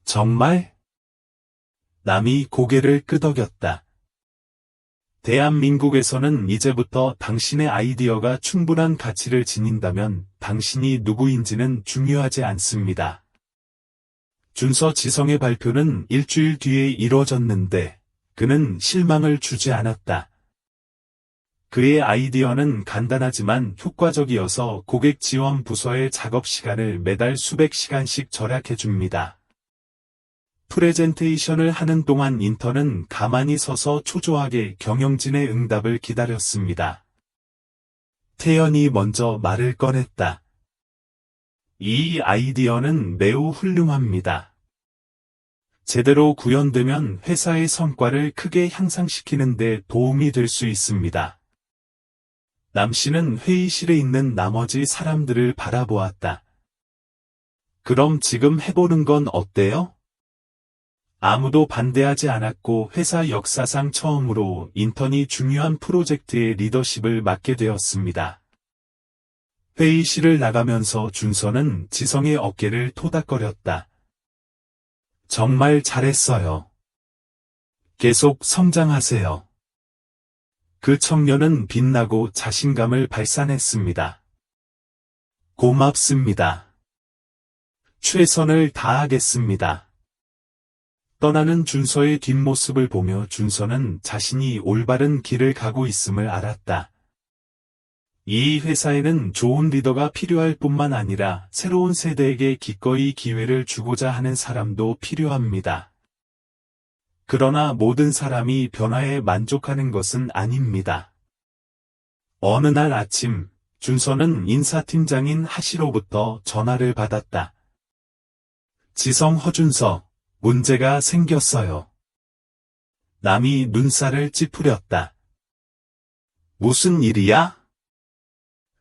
정말? 남이 고개를 끄덕였다. 대한민국에서는 이제부터 당신의 아이디어가 충분한 가치를 지닌다면 당신이 누구인지는 중요하지 않습니다. 준서 지성의 발표는 일주일 뒤에 이뤄졌는데 그는 실망을 주지 않았다. 그의 아이디어는 간단하지만 효과적이어서 고객 지원 부서의 작업 시간을 매달 수백 시간씩 절약해줍니다. 프레젠테이션을 하는 동안 인턴은 가만히 서서 초조하게 경영진의 응답을 기다렸습니다. 태연이 먼저 말을 꺼냈다. 이 아이디어는 매우 훌륭합니다. 제대로 구현되면 회사의 성과를 크게 향상시키는 데 도움이 될 수 있습니다. 남씨는 회의실에 있는 나머지 사람들을 바라보았다. 그럼 지금 해보는 건 어때요? 아무도 반대하지 않았고 회사 역사상 처음으로 인턴이 중요한 프로젝트의 리더십을 맡게 되었습니다. 회의실을 나가면서 준서는 지성의 어깨를 토닥거렸다. 정말 잘했어요. 계속 성장하세요. 그 청년은 빛나고 자신감을 발산했습니다. 고맙습니다. 최선을 다하겠습니다. 떠나는 준서의 뒷모습을 보며 준서는 자신이 올바른 길을 가고 있음을 알았다. 이 회사에는 좋은 리더가 필요할 뿐만 아니라 새로운 세대에게 기꺼이 기회를 주고자 하는 사람도 필요합니다. 그러나 모든 사람이 변화에 만족하는 것은 아닙니다. 어느 날 아침, 준서는 인사팀장인 하시로부터 전화를 받았다. 지성 허준서, 문제가 생겼어요. 남이 눈살을 찌푸렸다. 무슨 일이야?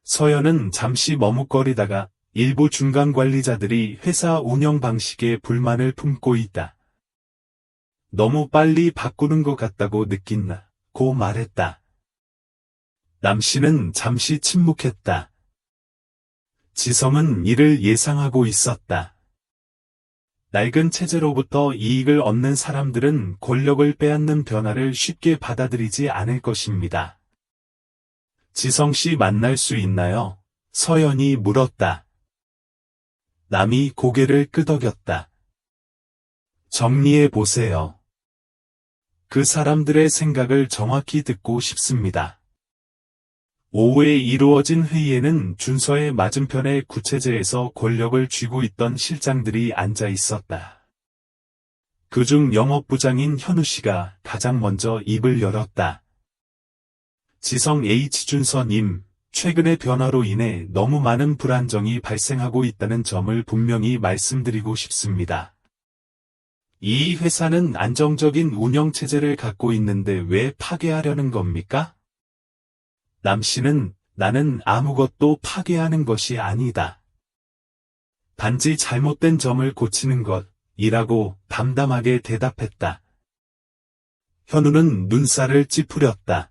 서연은 잠시 머뭇거리다가 일부 중간 관리자들이 회사 운영 방식에 불만을 품고 있다. 너무 빨리 바꾸는 것 같다고 느낀다고 말했다. 남씨는 잠시 침묵했다. 지성은 이를 예상하고 있었다. 낡은 체제로부터 이익을 얻는 사람들은 권력을 빼앗는 변화를 쉽게 받아들이지 않을 것입니다. 지성씨 만날 수 있나요? 서연이 물었다. 남이 고개를 끄덕였다. 정리해 보세요. 그 사람들의 생각을 정확히 듣고 싶습니다. 오후에 이루어진 회의에는 준서의 맞은편에 구체제에서 권력을 쥐고 있던 실장들이 앉아 있었다. 그중 영업부장인 현우 씨가 가장 먼저 입을 열었다. 지성 H준서님, 최근의 변화로 인해 너무 많은 불안정이 발생하고 있다는 점을 분명히 말씀드리고 싶습니다. 이 회사는 안정적인 운영체제를 갖고 있는데 왜 파괴하려는 겁니까? 남 씨는 나는 아무것도 파괴하는 것이 아니다. 단지 잘못된 점을 고치는 것이라고 담담하게 대답했다. 현우는 눈살을 찌푸렸다.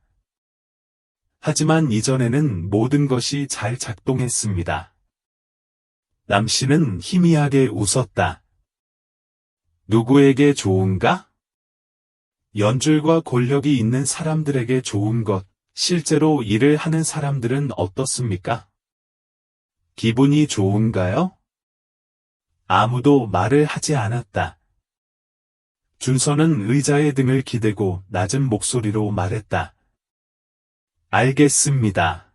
하지만 이전에는 모든 것이 잘 작동했습니다. 남 씨는 희미하게 웃었다. 누구에게 좋은가? 연줄과 권력이 있는 사람들에게 좋은 것, 실제로 일을 하는 사람들은 어떻습니까? 기분이 좋은가요? 아무도 말을 하지 않았다. 준서는 의자에 등을 기대고 낮은 목소리로 말했다. 알겠습니다.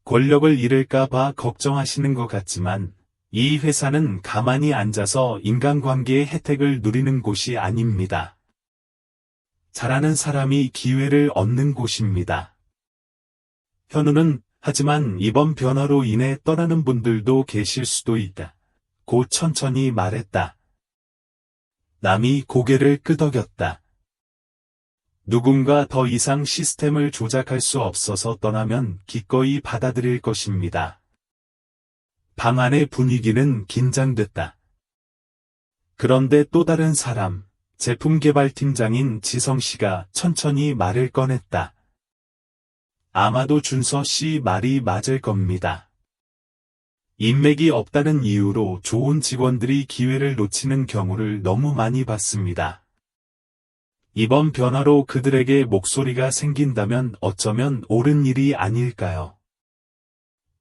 권력을 잃을까봐 걱정하시는 것 같지만 이 회사는 가만히 앉아서 인간관계의 혜택을 누리는 곳이 아닙니다. 잘하는 사람이 기회를 얻는 곳입니다. 현우는 하지만 이번 변화로 인해 떠나는 분들도 계실 수도 있다. 고 천천히 말했다. 남이 고개를 끄덕였다. 누군가 더 이상 시스템을 조작할 수 없어서 떠나면 기꺼이 받아들일 것입니다. 방 안의 분위기는 긴장됐다. 그런데 또 다른 사람, 제품개발팀장인 지성씨가 천천히 말을 꺼냈다. 아마도 준서씨 말이 맞을 겁니다. 인맥이 없다는 이유로 좋은 직원들이 기회를 놓치는 경우를 너무 많이 봤습니다. 이번 변화로 그들에게 목소리가 생긴다면 어쩌면 옳은 일이 아닐까요?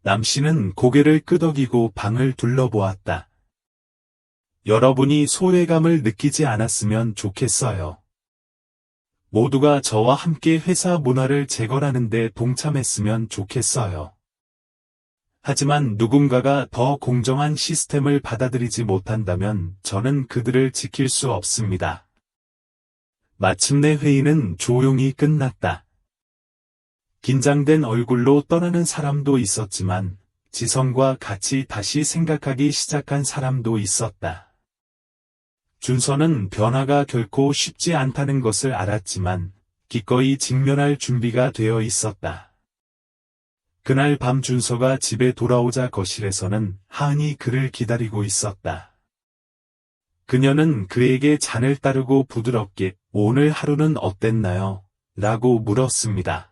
남 씨는 고개를 끄덕이고 방을 둘러보았다. 여러분이 소외감을 느끼지 않았으면 좋겠어요. 모두가 저와 함께 회사 문화를 재건하는 데 동참했으면 좋겠어요. 하지만 누군가가 더 공정한 시스템을 받아들이지 못한다면 저는 그들을 지킬 수 없습니다. 마침내 회의는 조용히 끝났다. 긴장된 얼굴로 떠나는 사람도 있었지만 지성과 같이 다시 생각하기 시작한 사람도 있었다. 준서는 변화가 결코 쉽지 않다는 것을 알았지만 기꺼이 직면할 준비가 되어 있었다. 그날 밤 준서가 집에 돌아오자 거실에서는 하은이 그를 기다리고 있었다. 그녀는 그에게 잔을 따르고 부드럽게 오늘 하루는 어땠나요? 라고 물었습니다.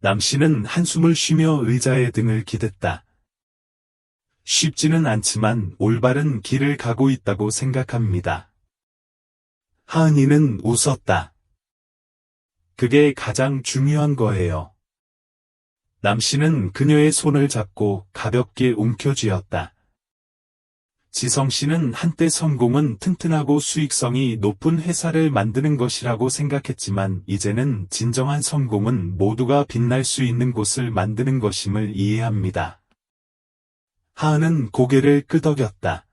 남 씨는 한숨을 쉬며 의자에 등을 기댔다. 쉽지는 않지만 올바른 길을 가고 있다고 생각합니다. 하은이는 웃었다. 그게 가장 중요한 거예요. 남 씨는 그녀의 손을 잡고 가볍게 움켜쥐었다. 지성 씨는 한때 성공은 튼튼하고 수익성이 높은 회사를 만드는 것이라고 생각했지만 이제는 진정한 성공은 모두가 빛날 수 있는 곳을 만드는 것임을 이해합니다. 하은은 고개를 끄덕였다.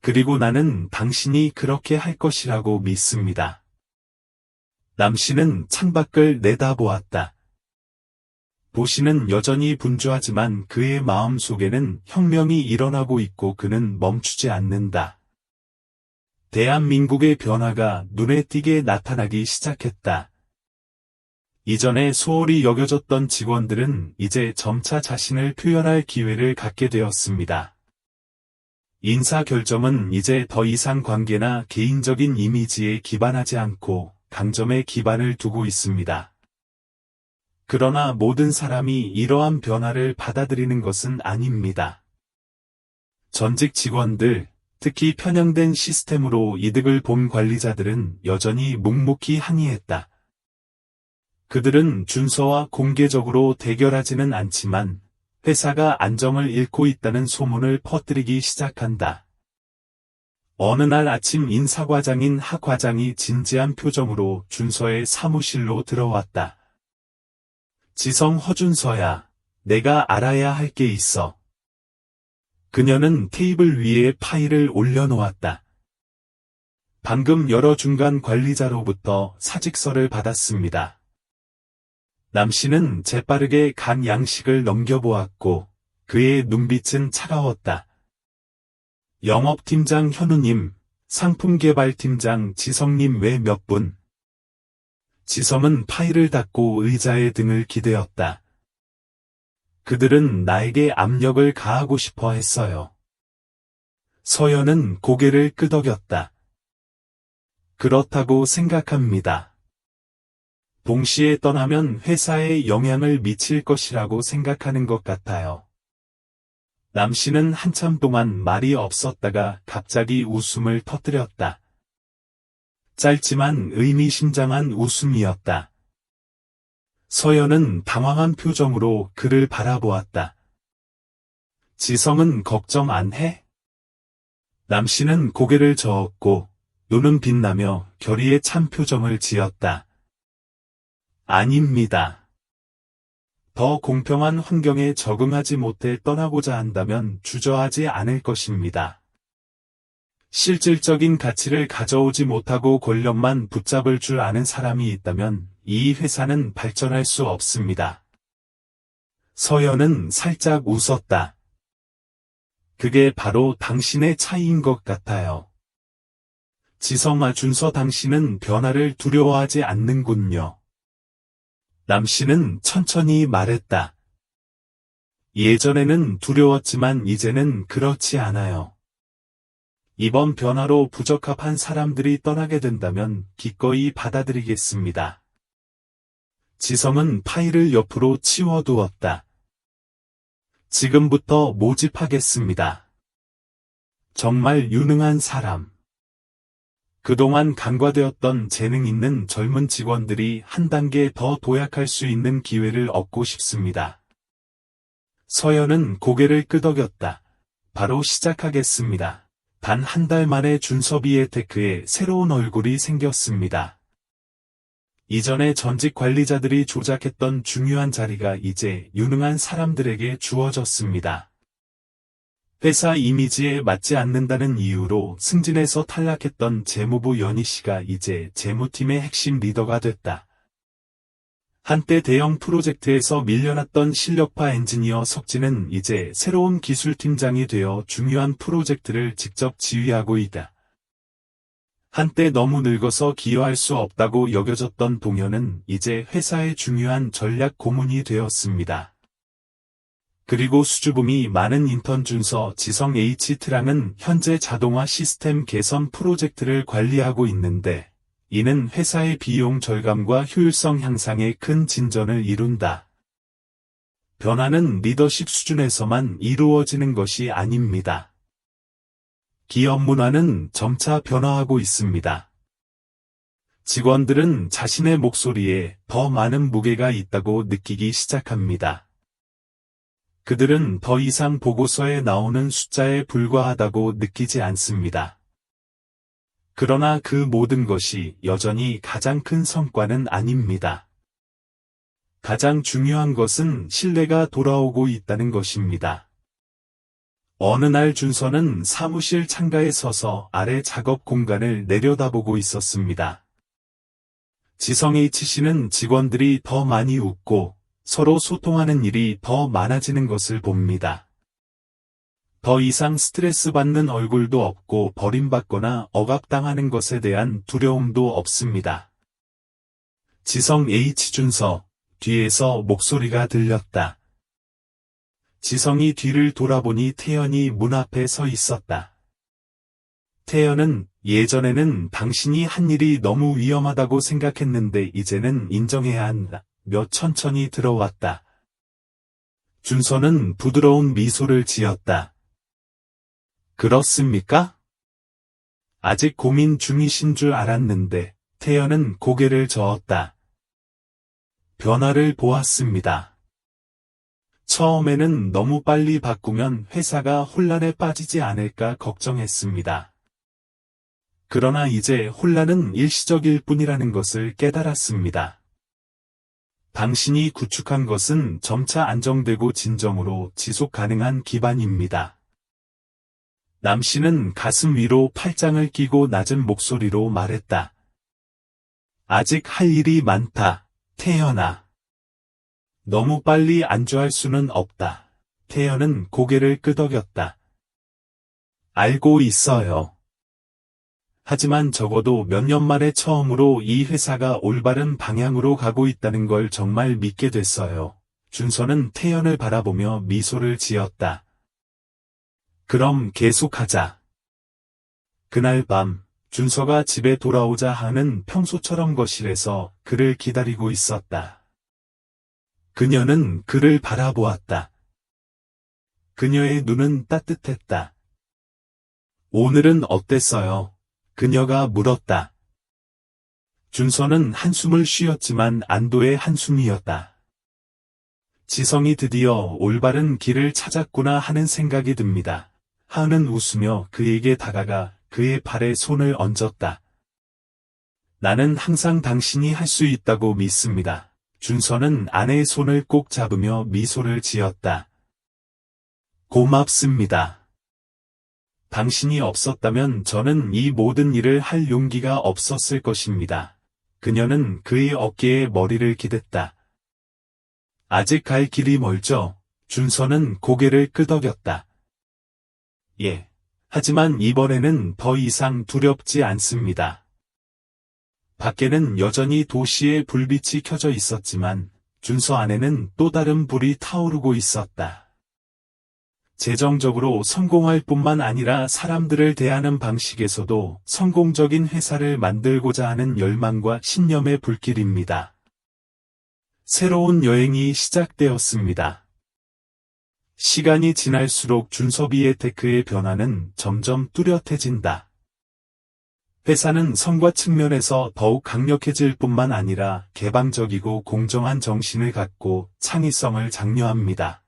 그리고 나는 당신이 그렇게 할 것이라고 믿습니다. 남 씨는 창밖을 내다보았다. 도시는 여전히 분주하지만 그의 마음 속에는 혁명이 일어나고 있고 그는 멈추지 않는다. 대한민국의 변화가 눈에 띄게 나타나기 시작했다. 이전에 소홀히 여겨졌던 직원들은 이제 점차 자신을 표현할 기회를 갖게 되었습니다. 인사 결정은 이제 더 이상 관계나 개인적인 이미지에 기반하지 않고 강점에 기반을 두고 있습니다. 그러나 모든 사람이 이러한 변화를 받아들이는 것은 아닙니다. 전직 직원들, 특히 편향된 시스템으로 이득을 본 관리자들은 여전히 묵묵히 항의했다. 그들은 준서와 공개적으로 대결하지는 않지만 회사가 안정을 잃고 있다는 소문을 퍼뜨리기 시작한다. 어느 날 아침 인사과장인 하 과장이 진지한 표정으로 준서의 사무실로 들어왔다. 지성 허준서야, 내가 알아야 할 게 있어. 그녀는 테이블 위에 파일을 올려놓았다. 방금 여러 중간 관리자로부터 사직서를 받았습니다. 남 씨는 재빠르게 간 양식을 넘겨보았고 그의 눈빛은 차가웠다. 영업팀장 현우님, 상품개발팀장 지성님 외 몇 분. 지성은 파일을 닫고 의자에 등을 기대었다. 그들은 나에게 압력을 가하고 싶어 했어요. 서연은 고개를 끄덕였다. 그렇다고 생각합니다. 동시에 떠나면 회사에 영향을 미칠 것이라고 생각하는 것 같아요. 남 씨는 한참 동안 말이 없었다가 갑자기 웃음을 터뜨렸다. 짧지만 의미심장한 웃음이었다. 서연은 당황한 표정으로 그를 바라보았다. 지성은 걱정 안 해? 남 씨는 고개를 저었고 눈은 빛나며 결의에 찬 표정을 지었다. 아닙니다. 더 공평한 환경에 적응하지 못해 떠나고자 한다면 주저하지 않을 것입니다. 실질적인 가치를 가져오지 못하고 권력만 붙잡을 줄 아는 사람이 있다면 이 회사는 발전할 수 없습니다. 서연은 살짝 웃었다. 그게 바로 당신의 차이인 것 같아요. 지성아 준서 당신은 변화를 두려워하지 않는군요. 남 씨는 천천히 말했다. 예전에는 두려웠지만 이제는 그렇지 않아요. 이번 변화로 부적합한 사람들이 떠나게 된다면 기꺼이 받아들이겠습니다. 지성은 파일을 옆으로 치워두었다. 지금부터 모집하겠습니다. 정말 유능한 사람. 그동안 간과되었던 재능 있는 젊은 직원들이 한 단계 더 도약할 수 있는 기회를 얻고 싶습니다. 서연은 고개를 끄덕였다. 바로 시작하겠습니다. 단 한 달 만에 준서비에테크에 새로운 얼굴이 생겼습니다. 이전에 전직 관리자들이 조작했던 중요한 자리가 이제 유능한 사람들에게 주어졌습니다. 회사 이미지에 맞지 않는다는 이유로 승진해서 탈락했던 재무부 연희 씨가 이제 재무팀의 핵심 리더가 됐다. 한때 대형 프로젝트에서 밀려났던 실력파 엔지니어 석진은 이제 새로운 기술팀장이 되어 중요한 프로젝트를 직접 지휘하고 있다. 한때 너무 늙어서 기여할 수 없다고 여겨졌던 동현은 이제 회사의 중요한 전략 고문이 되었습니다. 그리고 수주붐이 많은 인턴 준서 지성 H트랑은 현재 자동화 시스템 개선 프로젝트를 관리하고 있는데 이는 회사의 비용 절감과 효율성 향상에 큰 진전을 이룬다. 변화는 리더십 수준에서만 이루어지는 것이 아닙니다. 기업 문화는 점차 변화하고 있습니다. 직원들은 자신의 목소리에 더 많은 무게가 있다고 느끼기 시작합니다. 그들은 더 이상 보고서에 나오는 숫자에 불과하다고 느끼지 않습니다. 그러나 그 모든 것이 여전히 가장 큰 성과는 아닙니다. 가장 중요한 것은 신뢰가 돌아오고 있다는 것입니다. 어느 날 준서는 사무실 창가에 서서 아래 작업 공간을 내려다보고 있었습니다. 지성 H씨는 직원들이 더 많이 웃고 서로 소통하는 일이 더 많아지는 것을 봅니다. 더 이상 스트레스 받는 얼굴도 없고 버림받거나 억압당하는 것에 대한 두려움도 없습니다. 지성 H준서, 뒤에서 목소리가 들렸다. 지성이 뒤를 돌아보니 태연이 문 앞에 서 있었다. 태연은 예전에는 당신이 한 일이 너무 위험하다고 생각했는데 이제는 인정해야 한다. 며 천천히 들어왔다. 준서는 부드러운 미소를 지었다. 그렇습니까? 아직 고민 중이신 줄 알았는데 태연은 고개를 저었다. 변화를 보았습니다. 처음에는 너무 빨리 바꾸면 회사가 혼란에 빠지지 않을까 걱정했습니다. 그러나 이제 혼란은 일시적일 뿐이라는 것을 깨달았습니다. 당신이 구축한 것은 점차 안정되고 진정으로 지속 가능한 기반입니다. 남 씨는 가슴 위로 팔짱을 끼고 낮은 목소리로 말했다. 아직 할 일이 많다, 태연아. 너무 빨리 안주할 수는 없다. 태연은 고개를 끄덕였다. 알고 있어요. 하지만 적어도 몇 년 만에 처음으로 이 회사가 올바른 방향으로 가고 있다는 걸 정말 믿게 됐어요. 준서는 태연을 바라보며 미소를 지었다. 그럼 계속하자. 그날 밤, 준서가 집에 돌아오자 하는 평소처럼 거실에서 그를 기다리고 있었다. 그녀는 그를 바라보았다. 그녀의 눈은 따뜻했다. 오늘은 어땠어요? 그녀가 물었다. 준서는 한숨을 쉬었지만 안도의 한숨이었다. 지성이 드디어 올바른 길을 찾았구나 하는 생각이 듭니다. 하은은 웃으며 그에게 다가가 그의 발에 손을 얹었다. 나는 항상 당신이 할 수 있다고 믿습니다. 준서는 아내의 손을 꼭 잡으며 미소를 지었다. 고맙습니다. 당신이 없었다면 저는 이 모든 일을 할 용기가 없었을 것입니다. 그녀는 그의 어깨에 머리를 기댔다. 아직 갈 길이 멀죠? 준서는 고개를 끄덕였다. 예. 하지만 이번에는 더 이상 두렵지 않습니다. 밖에는 여전히 도시의 불빛이 켜져 있었지만 준서 안에는 또 다른 불이 타오르고 있었다. 재정적으로 성공할 뿐만 아니라 사람들을 대하는 방식에서도 성공적인 회사를 만들고자 하는 열망과 신념의 불길입니다. 새로운 여행이 시작되었습니다. 시간이 지날수록 준섭이의 테크의 변화는 점점 뚜렷해진다. 회사는 성과 측면에서 더욱 강력해질 뿐만 아니라 개방적이고 공정한 정신을 갖고 창의성을 장려합니다.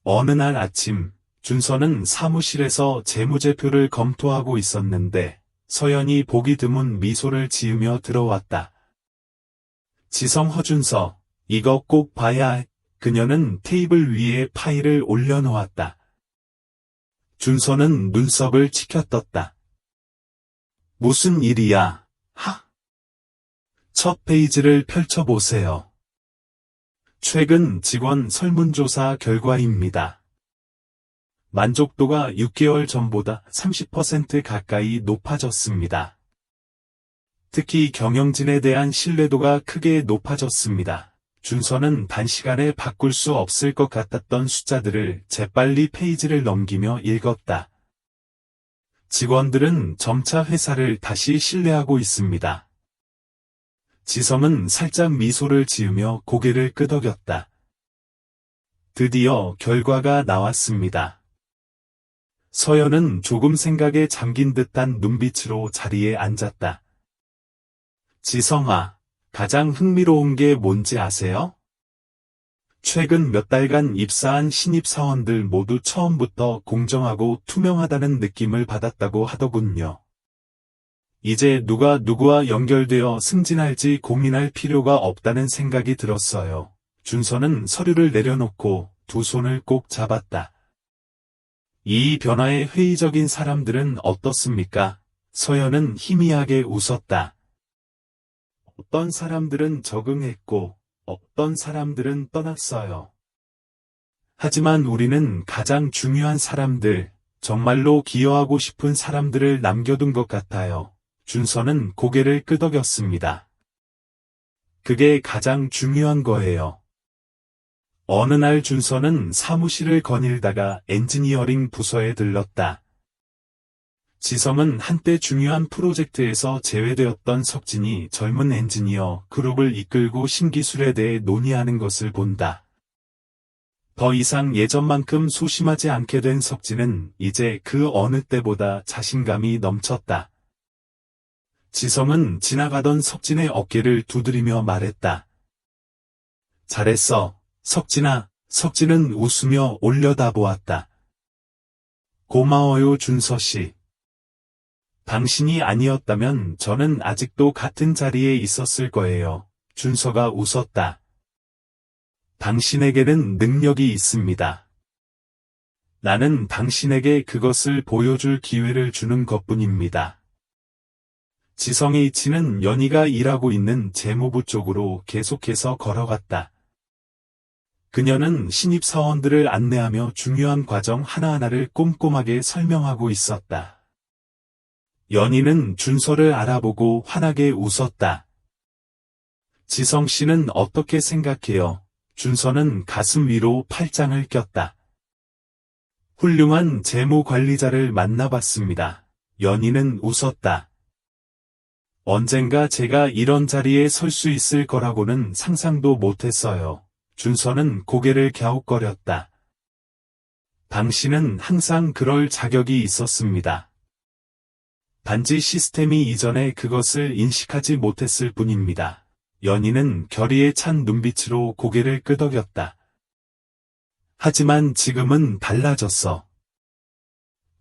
어느 날 아침, 준서는 사무실에서 재무제표를 검토하고 있었는데 서연이 보기 드문 미소를 지으며 들어왔다. 지성 허준서, 이거 꼭 봐야 해. 그녀는 테이블 위에 파일을 올려놓았다. 준서는 눈썹을 치켜떴다. 무슨 일이야? 첫 페이지를 펼쳐보세요. 최근 직원 설문조사 결과입니다. 만족도가 6개월 전보다 30% 가까이 높아졌습니다. 특히 경영진에 대한 신뢰도가 크게 높아졌습니다. 준서는 단시간에 바꿀 수 없을 것 같았던 숫자들을 재빨리 페이지를 넘기며 읽었다. 직원들은 점차 회사를 다시 신뢰하고 있습니다. 지성은 살짝 미소를 지으며 고개를 끄덕였다. 드디어 결과가 나왔습니다. 서연은 조금 생각에 잠긴 듯한 눈빛으로 자리에 앉았다. 지성아, 가장 흥미로운 게 뭔지 아세요? 최근 몇 달간 입사한 신입사원들 모두 처음부터 공정하고 투명하다는 느낌을 받았다고 하더군요. 이제 누가 누구와 연결되어 승진할지 고민할 필요가 없다는 생각이 들었어요. 준서는 서류를 내려놓고 두 손을 꼭 잡았다. 이 변화에 회의적인 사람들은 어떻습니까? 서연은 희미하게 웃었다. 어떤 사람들은 적응했고 어떤 사람들은 떠났어요. 하지만 우리는 가장 중요한 사람들, 정말로 기여하고 싶은 사람들을 남겨둔 것 같아요. 준서는 고개를 끄덕였습니다. 그게 가장 중요한 거예요. 어느 날 준서는 사무실을 거닐다가 엔지니어링 부서에 들렀다. 지성은 한때 중요한 프로젝트에서 제외되었던 석진이 젊은 엔지니어 그룹을 이끌고 신기술에 대해 논의하는 것을 본다. 더 이상 예전만큼 소심하지 않게 된 석진은 이제 그 어느 때보다 자신감이 넘쳤다. 지성은 지나가던 석진의 어깨를 두드리며 말했다. 잘했어, 석진아. 석진은 웃으며 올려다보았다. 고마워요, 준서씨. 당신이 아니었다면 저는 아직도 같은 자리에 있었을 거예요. 준서가 웃었다. 당신에게는 능력이 있습니다. 나는 당신에게 그것을 보여줄 기회를 주는 것뿐입니다. 지성 H는 연희가 일하고 있는 재무부 쪽으로 계속해서 걸어갔다. 그녀는 신입사원들을 안내하며 중요한 과정 하나하나를 꼼꼼하게 설명하고 있었다. 연희는 준서를 알아보고 환하게 웃었다. 지성 씨는 어떻게 생각해요? 준서는 가슴 위로 팔짱을 꼈다. 훌륭한 재무관리자를 만나봤습니다. 연희는 웃었다. 언젠가 제가 이런 자리에 설 수 있을 거라고는 상상도 못했어요. 준서는 고개를 갸웃거렸다. 당신은 항상 그럴 자격이 있었습니다. 단지 시스템이 이전에 그것을 인식하지 못했을 뿐입니다. 연희는 결의에 찬 눈빛으로 고개를 끄덕였다. 하지만 지금은 달라졌어.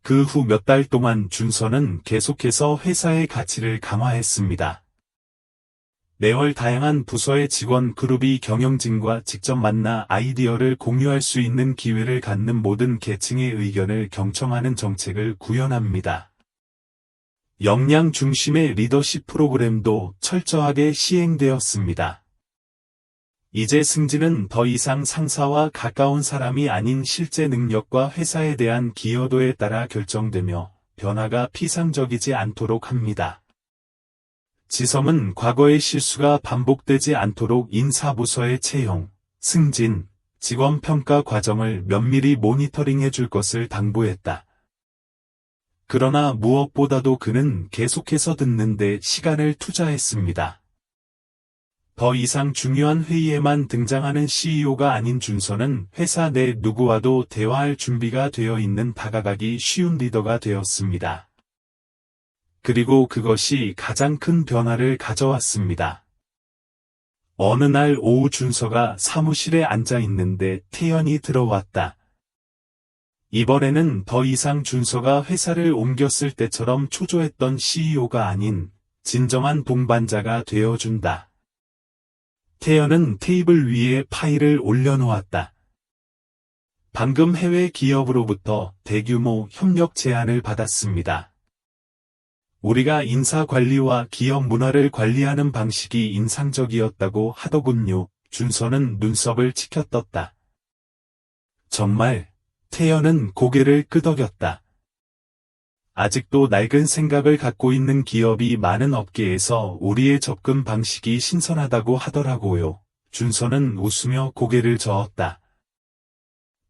그 후 몇 달 동안 준서는 계속해서 회사의 가치를 강화했습니다. 매월 다양한 부서의 직원 그룹이 경영진과 직접 만나 아이디어를 공유할 수 있는 기회를 갖는 모든 계층의 의견을 경청하는 정책을 구현합니다. 역량 중심의 리더십 프로그램도 철저하게 시행되었습니다. 이제 승진은 더 이상 상사와 가까운 사람이 아닌 실제 능력과 회사에 대한 기여도에 따라 결정되며 변화가 피상적이지 않도록 합니다. 지성은 과거의 실수가 반복되지 않도록 인사부서의 채용, 승진, 직원평가 과정을 면밀히 모니터링해 줄 것을 당부했다. 그러나 무엇보다도 그는 계속해서 듣는 데 시간을 투자했습니다. 더 이상 중요한 회의에만 등장하는 CEO가 아닌 준서는 회사 내 누구와도 대화할 준비가 되어 있는 다가가기 쉬운 리더가 되었습니다. 그리고 그것이 가장 큰 변화를 가져왔습니다. 어느 날 오후 준서가 사무실에 앉아 있는데 태연이 들어왔다. 이번에는 더 이상 준서가 회사를 옮겼을 때처럼 초조했던 CEO가 아닌 진정한 동반자가 되어준다. 태연은 테이블 위에 파일을 올려놓았다. 방금 해외 기업으로부터 대규모 협력 제안을 받았습니다. 우리가 인사관리와 기업 문화를 관리하는 방식이 인상적이었다고 하더군요. 준서는 눈썹을 치켜떴다. 정말? 태연은 고개를 끄덕였다. 아직도 낡은 생각을 갖고 있는 기업이 많은 업계에서 우리의 접근 방식이 신선하다고 하더라고요. 준서는 웃으며 고개를 저었다.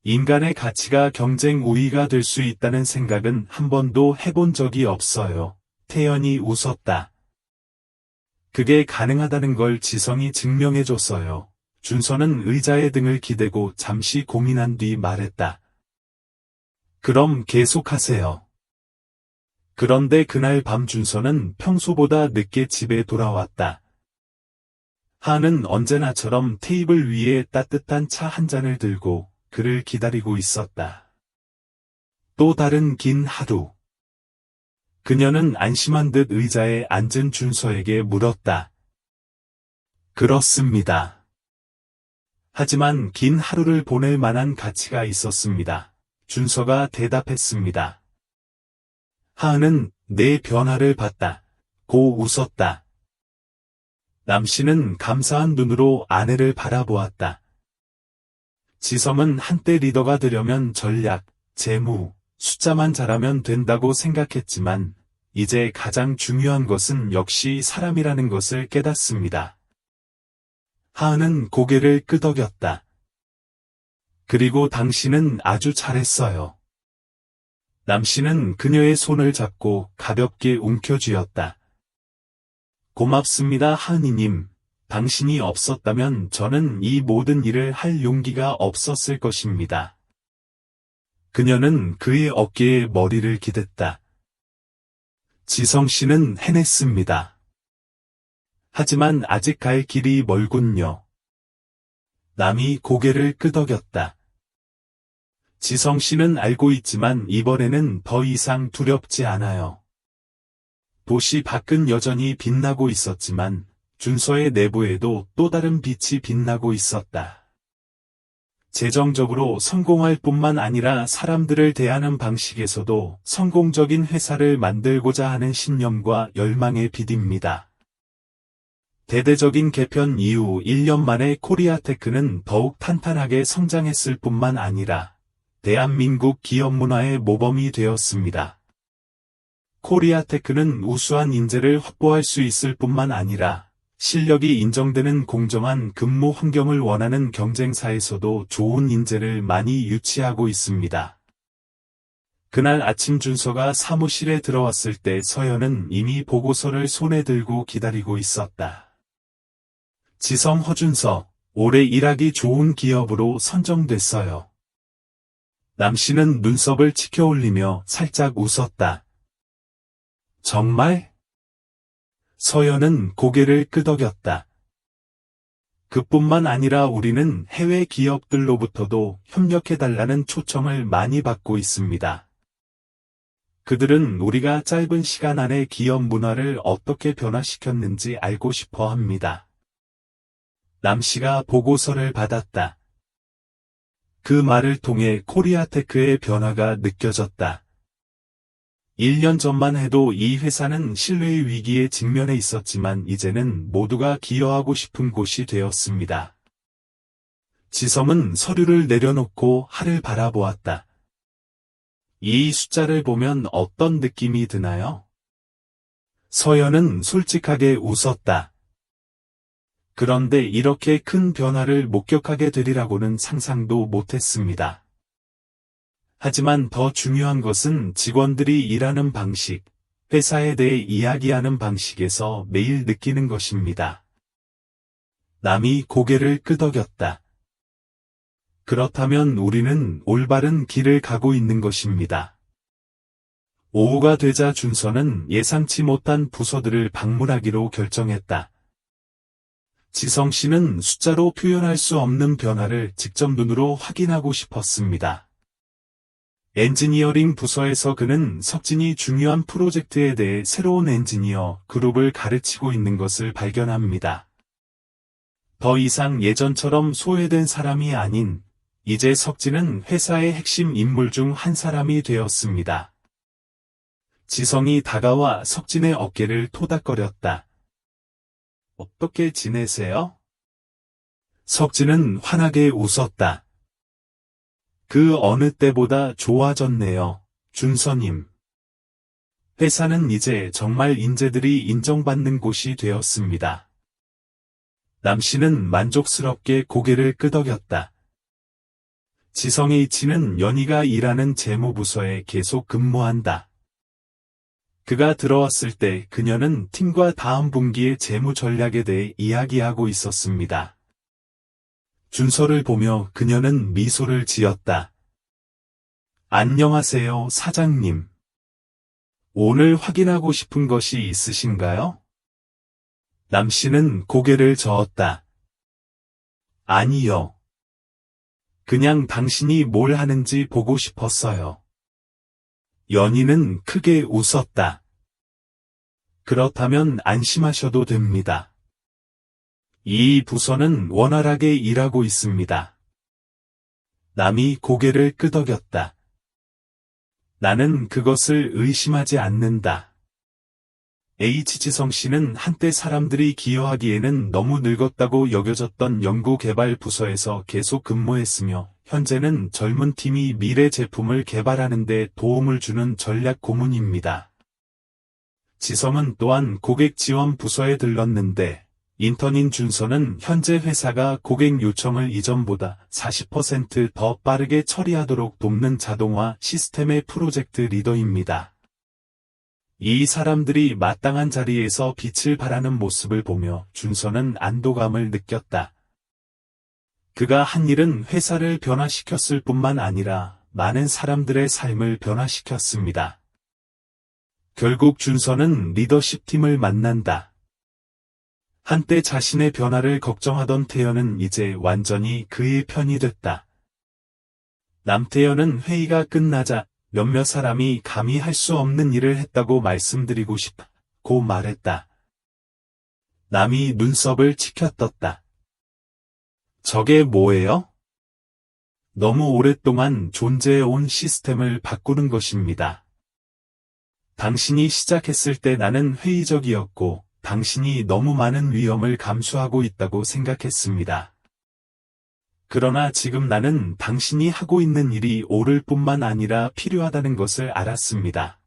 인간의 가치가 경쟁 우위가 될 수 있다는 생각은 한 번도 해본 적이 없어요. 태연이 웃었다. 그게 가능하다는 걸 지성이 증명해줬어요. 준서는 의자에 등을 기대고 잠시 고민한 뒤 말했다. 그럼 계속하세요. 그런데 그날 밤 준서는 평소보다 늦게 집에 돌아왔다. 하은 언제나처럼 테이블 위에 따뜻한 차 한 잔을 들고 그를 기다리고 있었다. 또 다른 긴 하루. 그녀는 안심한 듯 의자에 앉은 준서에게 물었다. 그렇습니다. 하지만 긴 하루를 보낼 만한 가치가 있었습니다. 준서가 대답했습니다. 하은은 내 변화를 봤다. 고 웃었다. 남씨는 감사한 눈으로 아내를 바라보았다. 지성은 한때 리더가 되려면 전략, 재무, 숫자만 잘하면 된다고 생각했지만 이제 가장 중요한 것은 역시 사람이라는 것을 깨닫습니다. 하은은 고개를 끄덕였다. 그리고 당신은 아주 잘했어요. 남씨는 그녀의 손을 잡고 가볍게 움켜쥐었다. 고맙습니다, 하은이님. 당신이 없었다면 저는 이 모든 일을 할 용기가 없었을 것입니다. 그녀는 그의 어깨에 머리를 기댔다. 지성씨는 해냈습니다. 하지만 아직 갈 길이 멀군요. 남이 고개를 끄덕였다. 지성씨는 알고 있지만 이번에는 더 이상 두렵지 않아요. 도시 밖은 여전히 빛나고 있었지만 준서의 내부에도 또 다른 빛이 빛나고 있었다. 재정적으로 성공할 뿐만 아니라 사람들을 대하는 방식에서도 성공적인 회사를 만들고자 하는 신념과 열망의 빛입니다. 대대적인 개편 이후 1년 만에 코리아테크는 더욱 탄탄하게 성장했을 뿐만 아니라 대한민국 기업 문화의 모범이 되었습니다. 코리아테크는 우수한 인재를 확보할 수 있을 뿐만 아니라 실력이 인정되는 공정한 근무 환경을 원하는 경쟁사에서도 좋은 인재를 많이 유치하고 있습니다. 그날 아침 준서가 사무실에 들어왔을 때 서연은 이미 보고서를 손에 들고 기다리고 있었다. 지성 허준서, 올해 일하기 좋은 기업으로 선정됐어요. 남씨는 눈썹을 치켜올리며 살짝 웃었다. 정말? 서연은 고개를 끄덕였다. 그뿐만 아니라 우리는 해외 기업들로부터도 협력해달라는 초청을 많이 받고 있습니다. 그들은 우리가 짧은 시간 안에 기업 문화를 어떻게 변화시켰는지 알고 싶어 합니다. 남씨가 보고서를 받았다. 그 말을 통해 코리아테크의 변화가 느껴졌다. 1년 전만 해도 이 회사는 신뢰의 위기에 직면해 있었지만 이제는 모두가 기여하고 싶은 곳이 되었습니다. 지성은 서류를 내려놓고 하를 바라보았다. 이 숫자를 보면 어떤 느낌이 드나요? 서연은 솔직하게 웃었다. 그런데 이렇게 큰 변화를 목격하게 되리라고는 상상도 못했습니다. 하지만 더 중요한 것은 직원들이 일하는 방식, 회사에 대해 이야기하는 방식에서 매일 느끼는 것입니다. 남이 고개를 끄덕였다. 그렇다면 우리는 올바른 길을 가고 있는 것입니다. 오후가 되자 준서는 예상치 못한 부서들을 방문하기로 결정했다. 지성 씨는 숫자로 표현할 수 없는 변화를 직접 눈으로 확인하고 싶었습니다. 엔지니어링 부서에서 그는 석진이 중요한 프로젝트에 대해 새로운 엔지니어 그룹을 가르치고 있는 것을 발견합니다. 더 이상 예전처럼 소외된 사람이 아닌 이제 석진은 회사의 핵심 인물 중 한 사람이 되었습니다. 지성이 다가와 석진의 어깨를 토닥거렸다. 어떻게 지내세요? 석진은 환하게 웃었다. 그 어느 때보다 좋아졌네요, 준서님. 회사는 이제 정말 인재들이 인정받는 곳이 되었습니다. 남씨는 만족스럽게 고개를 끄덕였다. 지성의 이치는 연희가 일하는 재무부서에 계속 근무한다. 그가 들어왔을 때 그녀는 팀과 다음 분기의 재무 전략에 대해 이야기하고 있었습니다. 준서를 보며 그녀는 미소를 지었다. 안녕하세요, 사장님. 오늘 확인하고 싶은 것이 있으신가요? 남씨는 고개를 저었다. 아니요. 그냥 당신이 뭘 하는지 보고 싶었어요. 연희는 크게 웃었다. 그렇다면 안심하셔도 됩니다. 이 부서는 원활하게 일하고 있습니다. 남이 고개를 끄덕였다. 나는 그것을 의심하지 않는다. H지성 씨는 한때 사람들이 기여하기에는 너무 늙었다고 여겨졌던 연구개발 부서에서 계속 근무했으며 현재는 젊은 팀이 미래 제품을 개발하는 데 도움을 주는 전략 고문입니다. 지성은 또한 고객 지원 부서에 들렀는데 인턴인 준서는 현재 회사가 고객 요청을 이전보다 40% 더 빠르게 처리하도록 돕는 자동화 시스템의 프로젝트 리더입니다. 이 사람들이 마땅한 자리에서 빛을 발하는 모습을 보며 준서는 안도감을 느꼈다. 그가 한 일은 회사를 변화시켰을 뿐만 아니라 많은 사람들의 삶을 변화시켰습니다. 결국 준서는 리더십 팀을 만난다. 한때 자신의 변화를 걱정하던 태연은 이제 완전히 그의 편이 됐다. 남태연은 회의가 끝나자 몇몇 사람이 감히 할 수 없는 일을 했다고 말씀드리고 싶고 고 말했다. 남이 눈썹을 치켜떴다. 저게 뭐예요? 너무 오랫동안 존재해온 시스템을 바꾸는 것입니다. 당신이 시작했을 때 나는 회의적이었고, 당신이 너무 많은 위험을 감수하고 있다고 생각했습니다. 그러나 지금 나는 당신이 하고 있는 일이 옳을 뿐만 아니라 필요하다는 것을 알았습니다.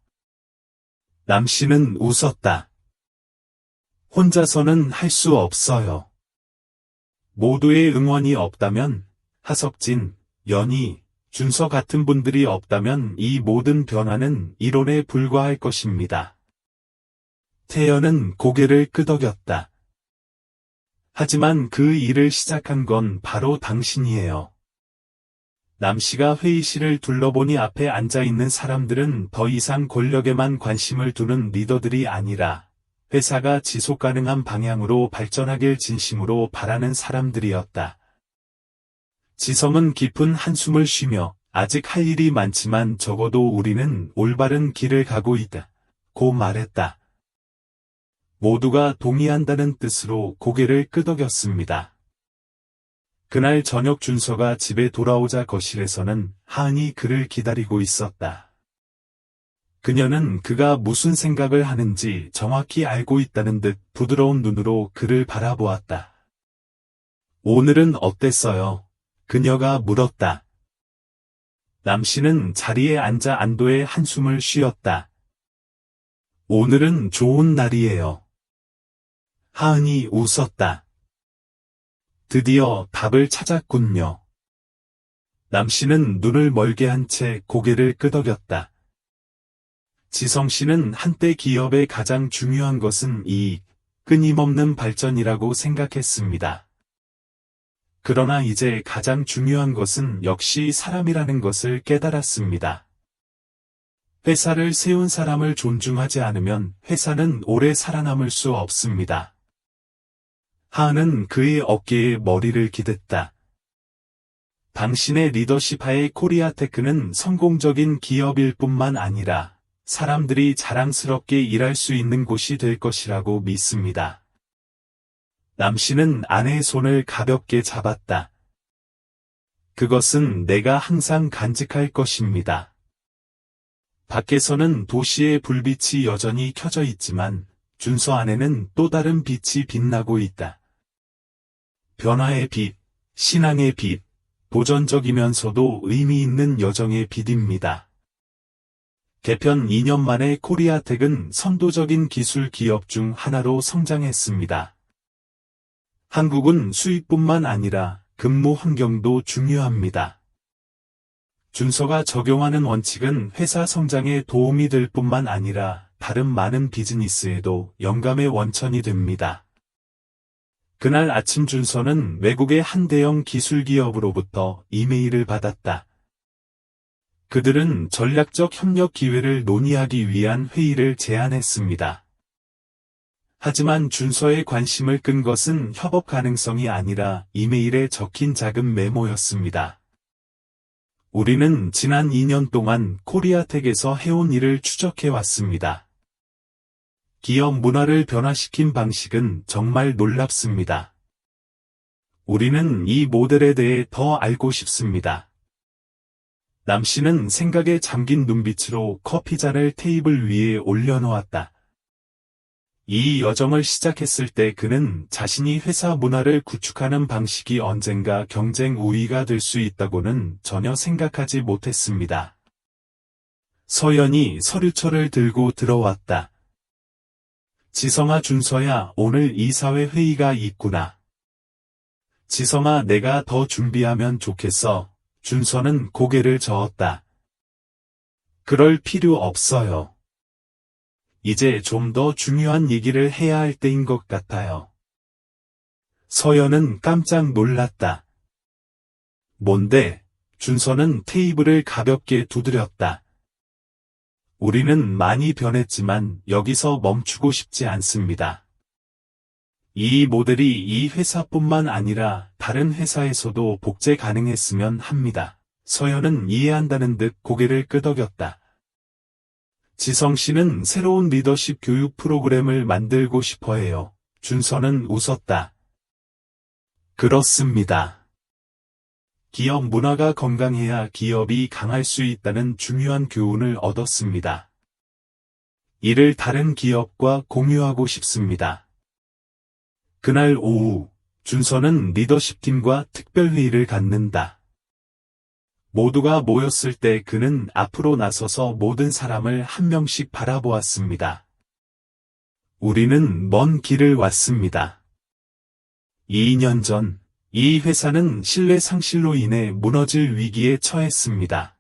남 씨는 웃었다. 혼자서는 할 수 없어요. 모두의 응원이 없다면, 하석진, 연희, 준서 같은 분들이 없다면 이 모든 변화는 이론에 불과할 것입니다. 태연은 고개를 끄덕였다. 하지만 그 일을 시작한 건 바로 당신이에요. 남 씨가 회의실을 둘러보니 앞에 앉아있는 사람들은 더 이상 권력에만 관심을 두는 리더들이 아니라 회사가 지속가능한 방향으로 발전하길 진심으로 바라는 사람들이었다. 지성은 깊은 한숨을 쉬며 아직 할 일이 많지만 적어도 우리는 올바른 길을 가고 있다. 고 말했다. 모두가 동의한다는 뜻으로 고개를 끄덕였습니다. 그날 저녁 준서가 집에 돌아오자 거실에서는 하은이 그를 기다리고 있었다. 그녀는 그가 무슨 생각을 하는지 정확히 알고 있다는 듯 부드러운 눈으로 그를 바라보았다. 오늘은 어땠어요? 그녀가 물었다. 남 씨는 자리에 앉아 안도의 한숨을 쉬었다. 오늘은 좋은 날이에요. 하은이 웃었다. 드디어 답을 찾았군요. 남 씨는 눈을 멀게 한 채 고개를 끄덕였다. 지성 씨는 한때 기업의 가장 중요한 것은 이익, 끊임없는 발전이라고 생각했습니다. 그러나 이제 가장 중요한 것은 역시 사람이라는 것을 깨달았습니다. 회사를 세운 사람을 존중하지 않으면 회사는 오래 살아남을 수 없습니다. 하은은 그의 어깨에 머리를 기댔다. 당신의 리더십 하에 코리아테크는 성공적인 기업일 뿐만 아니라 사람들이 자랑스럽게 일할 수 있는 곳이 될 것이라고 믿습니다. 남 씨는 아내의 손을 가볍게 잡았다. 그것은 내가 항상 간직할 것입니다. 밖에서는 도시의 불빛이 여전히 켜져 있지만 준서 안에는 또 다른 빛이 빛나고 있다. 변화의 빛, 신앙의 빛, 도전적이면서도 의미 있는 여정의 빛입니다. 개편 2년 만에 코리아텍은 선도적인 기술 기업 중 하나로 성장했습니다. 한국은 수입뿐만 아니라 근무 환경도 중요합니다. 준서가 적용하는 원칙은 회사 성장에 도움이 될 뿐만 아니라 다른 많은 비즈니스에도 영감의 원천이 됩니다. 그날 아침 준서는 외국의 한 대형 기술기업으로부터 이메일을 받았다. 그들은 전략적 협력 기회를 논의하기 위한 회의를 제안했습니다. 하지만 준서의 관심을 끈 것은 협업 가능성이 아니라 이메일에 적힌 작은 메모였습니다. 우리는 지난 2년 동안 코리아텍에서 해온 일을 추적해왔습니다. 기업 문화를 변화시킨 방식은 정말 놀랍습니다. 우리는 이 모델에 대해 더 알고 싶습니다. 남 씨는 생각에 잠긴 눈빛으로 커피잔을 테이블 위에 올려놓았다. 이 여정을 시작했을 때 그는 자신이 회사 문화를 구축하는 방식이 언젠가 경쟁 우위가 될 수 있다고는 전혀 생각하지 못했습니다. 서연이 서류철을 들고 들어왔다. 지성아 준서야 오늘 이사회 회의가 있구나. 지성아 내가 더 준비하면 좋겠어. 준서는 고개를 저었다. 그럴 필요 없어요. 이제 좀 더 중요한 얘기를 해야 할 때인 것 같아요. 서연은 깜짝 놀랐다. 뭔데? 준서는 테이블을 가볍게 두드렸다. 우리는 많이 변했지만 여기서 멈추고 싶지 않습니다. 이 모델이 이 회사뿐만 아니라 다른 회사에서도 복제 가능했으면 합니다. 서연은 이해한다는 듯 고개를 끄덕였다. 지성 씨는 새로운 리더십 교육 프로그램을 만들고 싶어 해요. 준서는 웃었다. 그렇습니다. 기업 문화가 건강해야 기업이 강할 수 있다는 중요한 교훈을 얻었습니다. 이를 다른 기업과 공유하고 싶습니다. 그날 오후, 준서는 리더십팀과 특별회의를 갖는다. 모두가 모였을 때 그는 앞으로 나서서 모든 사람을 한 명씩 바라보았습니다. 우리는 먼 길을 왔습니다. 2년 전, 이 회사는 신뢰 상실로 인해 무너질 위기에 처했습니다.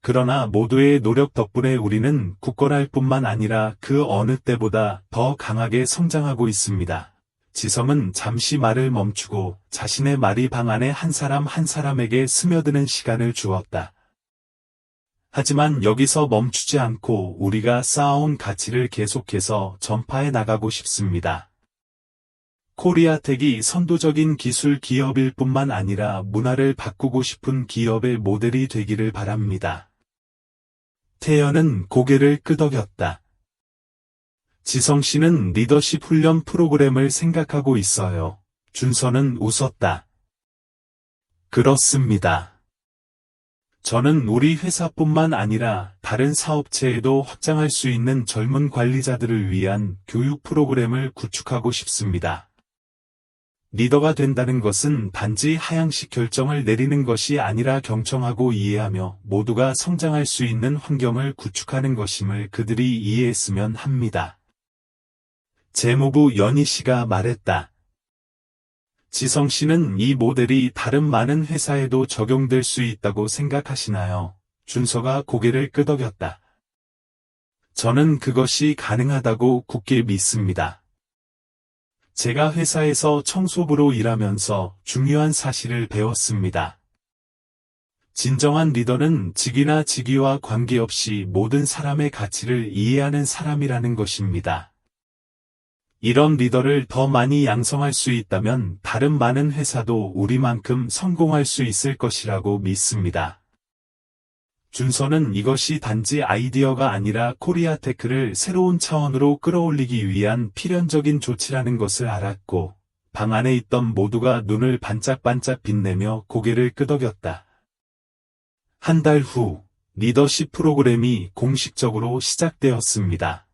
그러나 모두의 노력 덕분에 우리는 굳건할 뿐만 아니라 그 어느 때보다 더 강하게 성장하고 있습니다. 지성은 잠시 말을 멈추고 자신의 말이 방 안에 한 사람 한 사람에게 스며드는 시간을 주었다. 하지만 여기서 멈추지 않고 우리가 쌓아온 가치를 계속해서 전파해 나가고 싶습니다. 코리아텍이 선도적인 기술 기업일 뿐만 아니라 문화를 바꾸고 싶은 기업의 모델이 되기를 바랍니다. 태연은 고개를 끄덕였다. 지성 씨는 리더십 훈련 프로그램을 생각하고 있어요. 준서는 웃었다. 그렇습니다. 저는 우리 회사뿐만 아니라 다른 사업체에도 확장할 수 있는 젊은 관리자들을 위한 교육 프로그램을 구축하고 싶습니다. 리더가 된다는 것은 단지 하향식 결정을 내리는 것이 아니라 경청하고 이해하며 모두가 성장할 수 있는 환경을 구축하는 것임을 그들이 이해했으면 합니다. 재무부 연희 씨가 말했다. 지성 씨는 이 모델이 다른 많은 회사에도 적용될 수 있다고 생각하시나요? 준서가 고개를 끄덕였다. 저는 그것이 가능하다고 굳게 믿습니다. 제가 회사에서 청소부로 일하면서 중요한 사실을 배웠습니다. 진정한 리더는 직위나 직위와 관계없이 모든 사람의 가치를 이해하는 사람이라는 것입니다. 이런 리더를 더 많이 양성할 수 있다면 다른 많은 회사도 우리만큼 성공할 수 있을 것이라고 믿습니다. 준서는 이것이 단지 아이디어가 아니라 코리아테크를 새로운 차원으로 끌어올리기 위한 필연적인 조치라는 것을 알았고, 방 안에 있던 모두가 눈을 반짝반짝 빛내며 고개를 끄덕였다. 한 달 후, 리더십 프로그램이 공식적으로 시작되었습니다.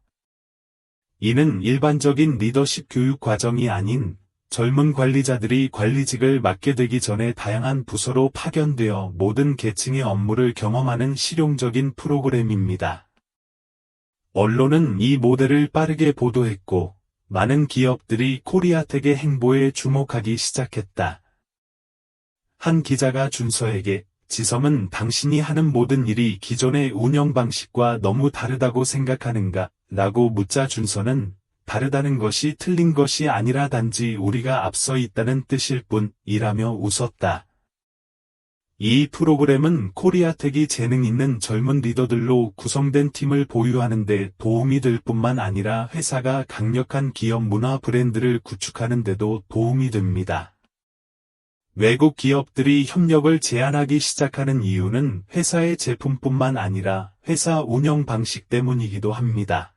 이는 일반적인 리더십 교육 과정이 아닌 젊은 관리자들이 관리직을 맡게 되기 전에 다양한 부서로 파견되어 모든 계층의 업무를 경험하는 실용적인 프로그램입니다. 언론은 이 모델을 빠르게 보도했고 많은 기업들이 코리아텍의 행보에 주목하기 시작했다. 한 기자가 준서에게 지성은 당신이 하는 모든 일이 기존의 운영 방식과 너무 다르다고 생각하는가? 라고 묻자 준서는 다르다는 것이 틀린 것이 아니라 단지 우리가 앞서 있다는 뜻일 뿐이라며 웃었다. 이 프로그램은 코리아텍이 재능 있는 젊은 리더들로 구성된 팀을 보유하는 데 도움이 될 뿐만 아니라 회사가 강력한 기업 문화 브랜드를 구축하는 데도 도움이 됩니다. 외국 기업들이 협력을 제안하기 시작하는 이유는 회사의 제품뿐만 아니라 회사 운영 방식 때문이기도 합니다.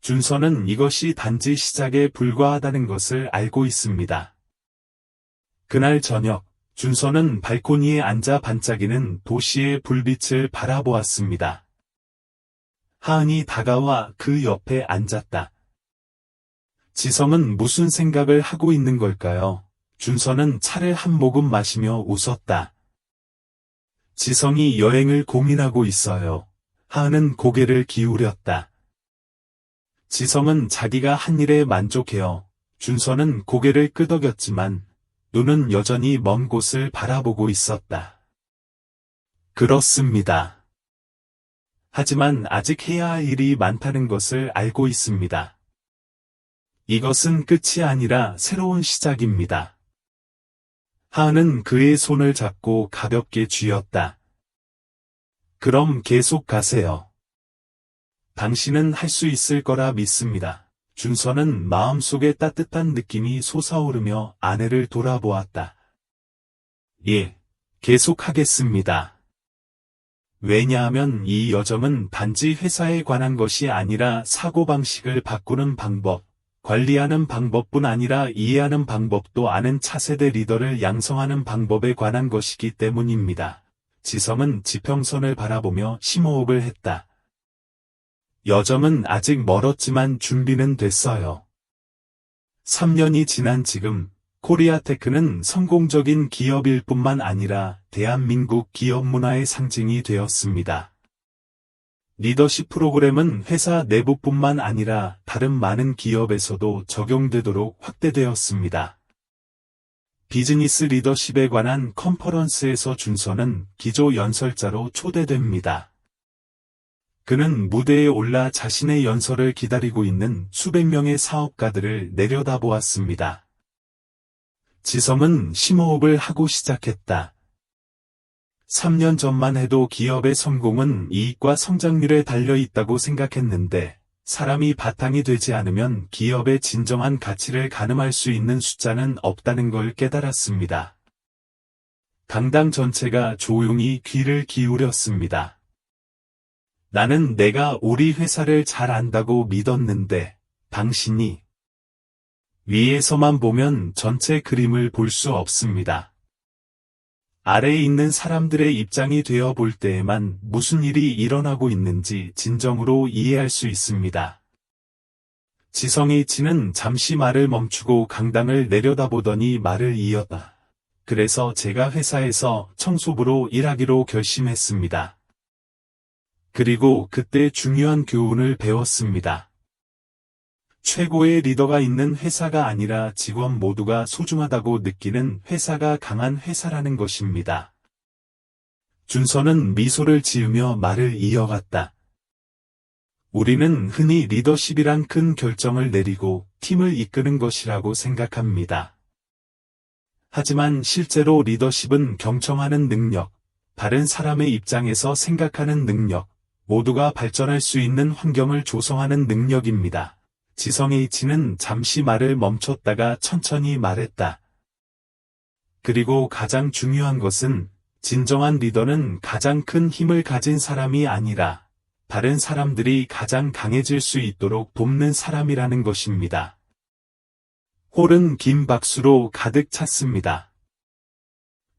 준서는 이것이 단지 시작에 불과하다는 것을 알고 있습니다. 그날 저녁, 준서는 발코니에 앉아 반짝이는 도시의 불빛을 바라보았습니다. 하은이 다가와 그 옆에 앉았다. 지성은 무슨 생각을 하고 있는 걸까요? 준서는 차를 한 모금 마시며 웃었다. 지성이 여행을 고민하고 있어요. 하은은 고개를 기울였다. 지성은 자기가 한 일에 만족해요. 준서는 고개를 끄덕였지만 눈은 여전히 먼 곳을 바라보고 있었다. 그렇습니다. 하지만 아직 해야 할 일이 많다는 것을 알고 있습니다. 이것은 끝이 아니라 새로운 시작입니다. 하은은 그의 손을 잡고 가볍게 쥐었다. 그럼 계속 가세요. 당신은 할 수 있을 거라 믿습니다. 준서는 마음속에 따뜻한 느낌이 솟아오르며 아내를 돌아보았다. 예, 계속하겠습니다. 왜냐하면 이 여정은 단지 회사에 관한 것이 아니라 사고방식을 바꾸는 방법, 관리하는 방법뿐 아니라 이해하는 방법도 아는 차세대 리더를 양성하는 방법에 관한 것이기 때문입니다. 지성은 지평선을 바라보며 심호흡을 했다. 여정은 아직 멀었지만 준비는 됐어요. 3년이 지난 지금 코리아테크는 성공적인 기업일 뿐만 아니라 대한민국 기업 문화의 상징이 되었습니다. 리더십 프로그램은 회사 내부뿐만 아니라 다른 많은 기업에서도 적용되도록 확대되었습니다. 비즈니스 리더십에 관한 컨퍼런스에서 준서는 기조 연설자로 초대됩니다. 그는 무대에 올라 자신의 연설을 기다리고 있는 수백 명의 사업가들을 내려다보았습니다. 지성은 심호흡을 하고 시작했다. 3년 전만 해도 기업의 성공은 이익과 성장률에 달려 있다고 생각했는데 사람이 바탕이 되지 않으면 기업의 진정한 가치를 가늠할 수 있는 숫자는 없다는 걸 깨달았습니다. 강당 전체가 조용히 귀를 기울였습니다. 나는 내가 우리 회사를 잘 안다고 믿었는데 당신이 위에서만 보면 전체 그림을 볼 수 없습니다. 아래에 있는 사람들의 입장이 되어 볼 때에만 무슨 일이 일어나고 있는지 진정으로 이해할 수 있습니다. 지성이치는 잠시 말을 멈추고 강당을 내려다보더니 말을 이었다. 그래서 제가 회사에서 청소부로 일하기로 결심했습니다. 그리고 그때 중요한 교훈을 배웠습니다. 최고의 리더가 있는 회사가 아니라 직원 모두가 소중하다고 느끼는 회사가 강한 회사라는 것입니다. 준서는 미소를 지으며 말을 이어갔다. 우리는 흔히 리더십이란 큰 결정을 내리고 팀을 이끄는 것이라고 생각합니다. 하지만 실제로 리더십은 경청하는 능력, 다른 사람의 입장에서 생각하는 능력, 모두가 발전할 수 있는 환경을 조성하는 능력입니다. 지성이치는 잠시 말을 멈췄다가 천천히 말했다. 그리고 가장 중요한 것은 진정한 리더는 가장 큰 힘을 가진 사람이 아니라 다른 사람들이 가장 강해질 수 있도록 돕는 사람이라는 것입니다. 홀은 긴 박수로 가득 찼습니다.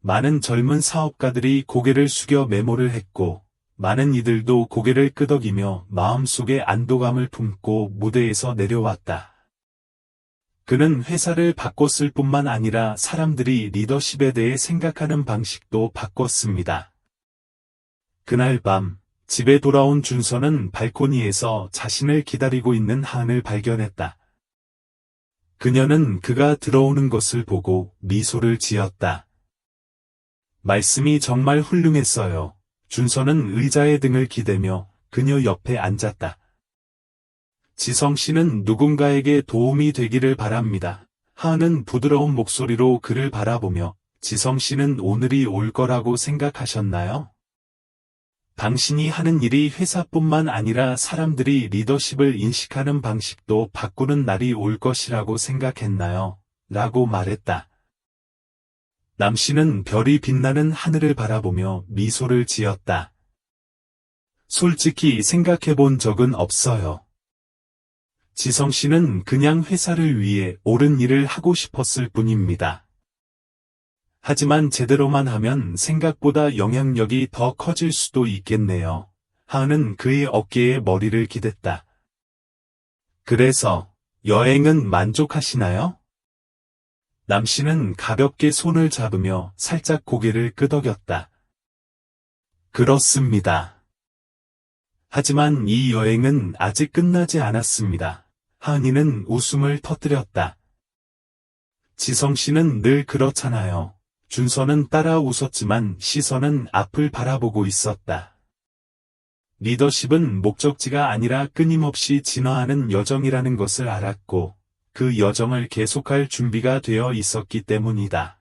많은 젊은 사업가들이 고개를 숙여 메모를 했고 많은 이들도 고개를 끄덕이며 마음속에 안도감을 품고 무대에서 내려왔다. 그는 회사를 바꿨을 뿐만 아니라 사람들이 리더십에 대해 생각하는 방식도 바꿨습니다. 그날 밤 집에 돌아온 준서는 발코니에서 자신을 기다리고 있는 하은을 발견했다. 그녀는 그가 들어오는 것을 보고 미소를 지었다. 말씀이 정말 훌륭했어요. 준서는 의자에 등을 기대며 그녀 옆에 앉았다. 지성 씨는 누군가에게 도움이 되기를 바랍니다. 하은은 부드러운 목소리로 그를 바라보며 지성 씨는 오늘이 올 거라고 생각하셨나요? 당신이 하는 일이 회사뿐만 아니라 사람들이 리더십을 인식하는 방식도 바꾸는 날이 올 것이라고 생각했나요? 라고 말했다. 남씨는 별이 빛나는 하늘을 바라보며 미소를 지었다. 솔직히 생각해 본 적은 없어요. 지성 씨는 그냥 회사를 위해 옳은 일을 하고 싶었을 뿐입니다. 하지만 제대로만 하면 생각보다 영향력이 더 커질 수도 있겠네요. 하은은 그의 어깨에 머리를 기댔다. 그래서 여행은 만족하시나요? 남씨는 가볍게 손을 잡으며 살짝 고개를 끄덕였다. 그렇습니다. 하지만 이 여행은 아직 끝나지 않았습니다. 하은이는 웃음을 터뜨렸다. 지성씨는 늘 그렇잖아요. 준서는 따라 웃었지만 시선은 앞을 바라보고 있었다. 리더십은 목적지가 아니라 끊임없이 진화하는 여정이라는 것을 알았고 그 여정을 계속할 준비가 되어 있었기 때문이다.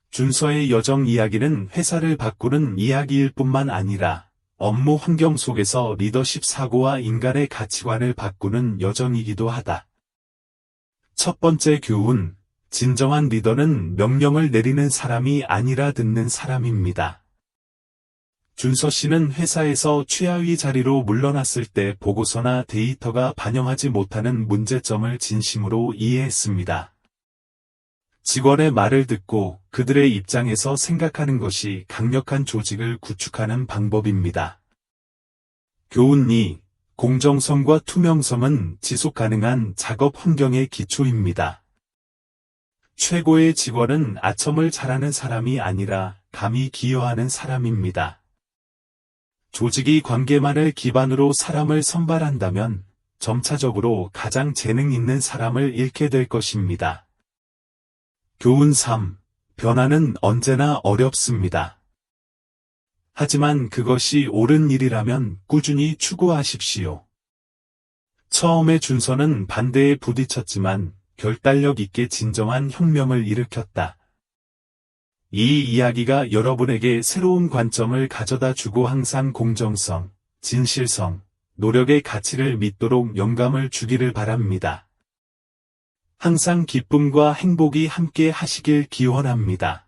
준서의 여정 이야기는 회사를 바꾸는 이야기일 뿐만 아니라 업무 환경 속에서 리더십 사고와 인간의 가치관을 바꾸는 여정이기도 하다. 첫 번째 교훈, 진정한 리더는 명령을 내리는 사람이 아니라 듣는 사람입니다. 준서 씨는 회사에서 최하위 자리로 물러났을 때 보고서나 데이터가 반영하지 못하는 문제점을 진심으로 이해했습니다. 직원의 말을 듣고 그들의 입장에서 생각하는 것이 강력한 조직을 구축하는 방법입니다. 교훈 2. 공정성과 투명성은 지속 가능한 작업 환경의 기초입니다. 최고의 직원은 아첨을 잘하는 사람이 아니라 감히 기여하는 사람입니다. 조직이 관계만을 기반으로 사람을 선발한다면 점차적으로 가장 재능 있는 사람을 잃게 될 것입니다. 교훈 3. 변화는 언제나 어렵습니다. 하지만 그것이 옳은 일이라면 꾸준히 추구하십시오. 처음에 준서는 반대에 부딪혔지만 결단력 있게 진정한 혁명을 일으켰다. 이 이야기가 여러분에게 새로운 관점을 가져다 주고 항상 공정성, 진실성, 노력의 가치를 믿도록 영감을 주기를 바랍니다. 항상 기쁨과 행복이 함께 하시길 기원합니다.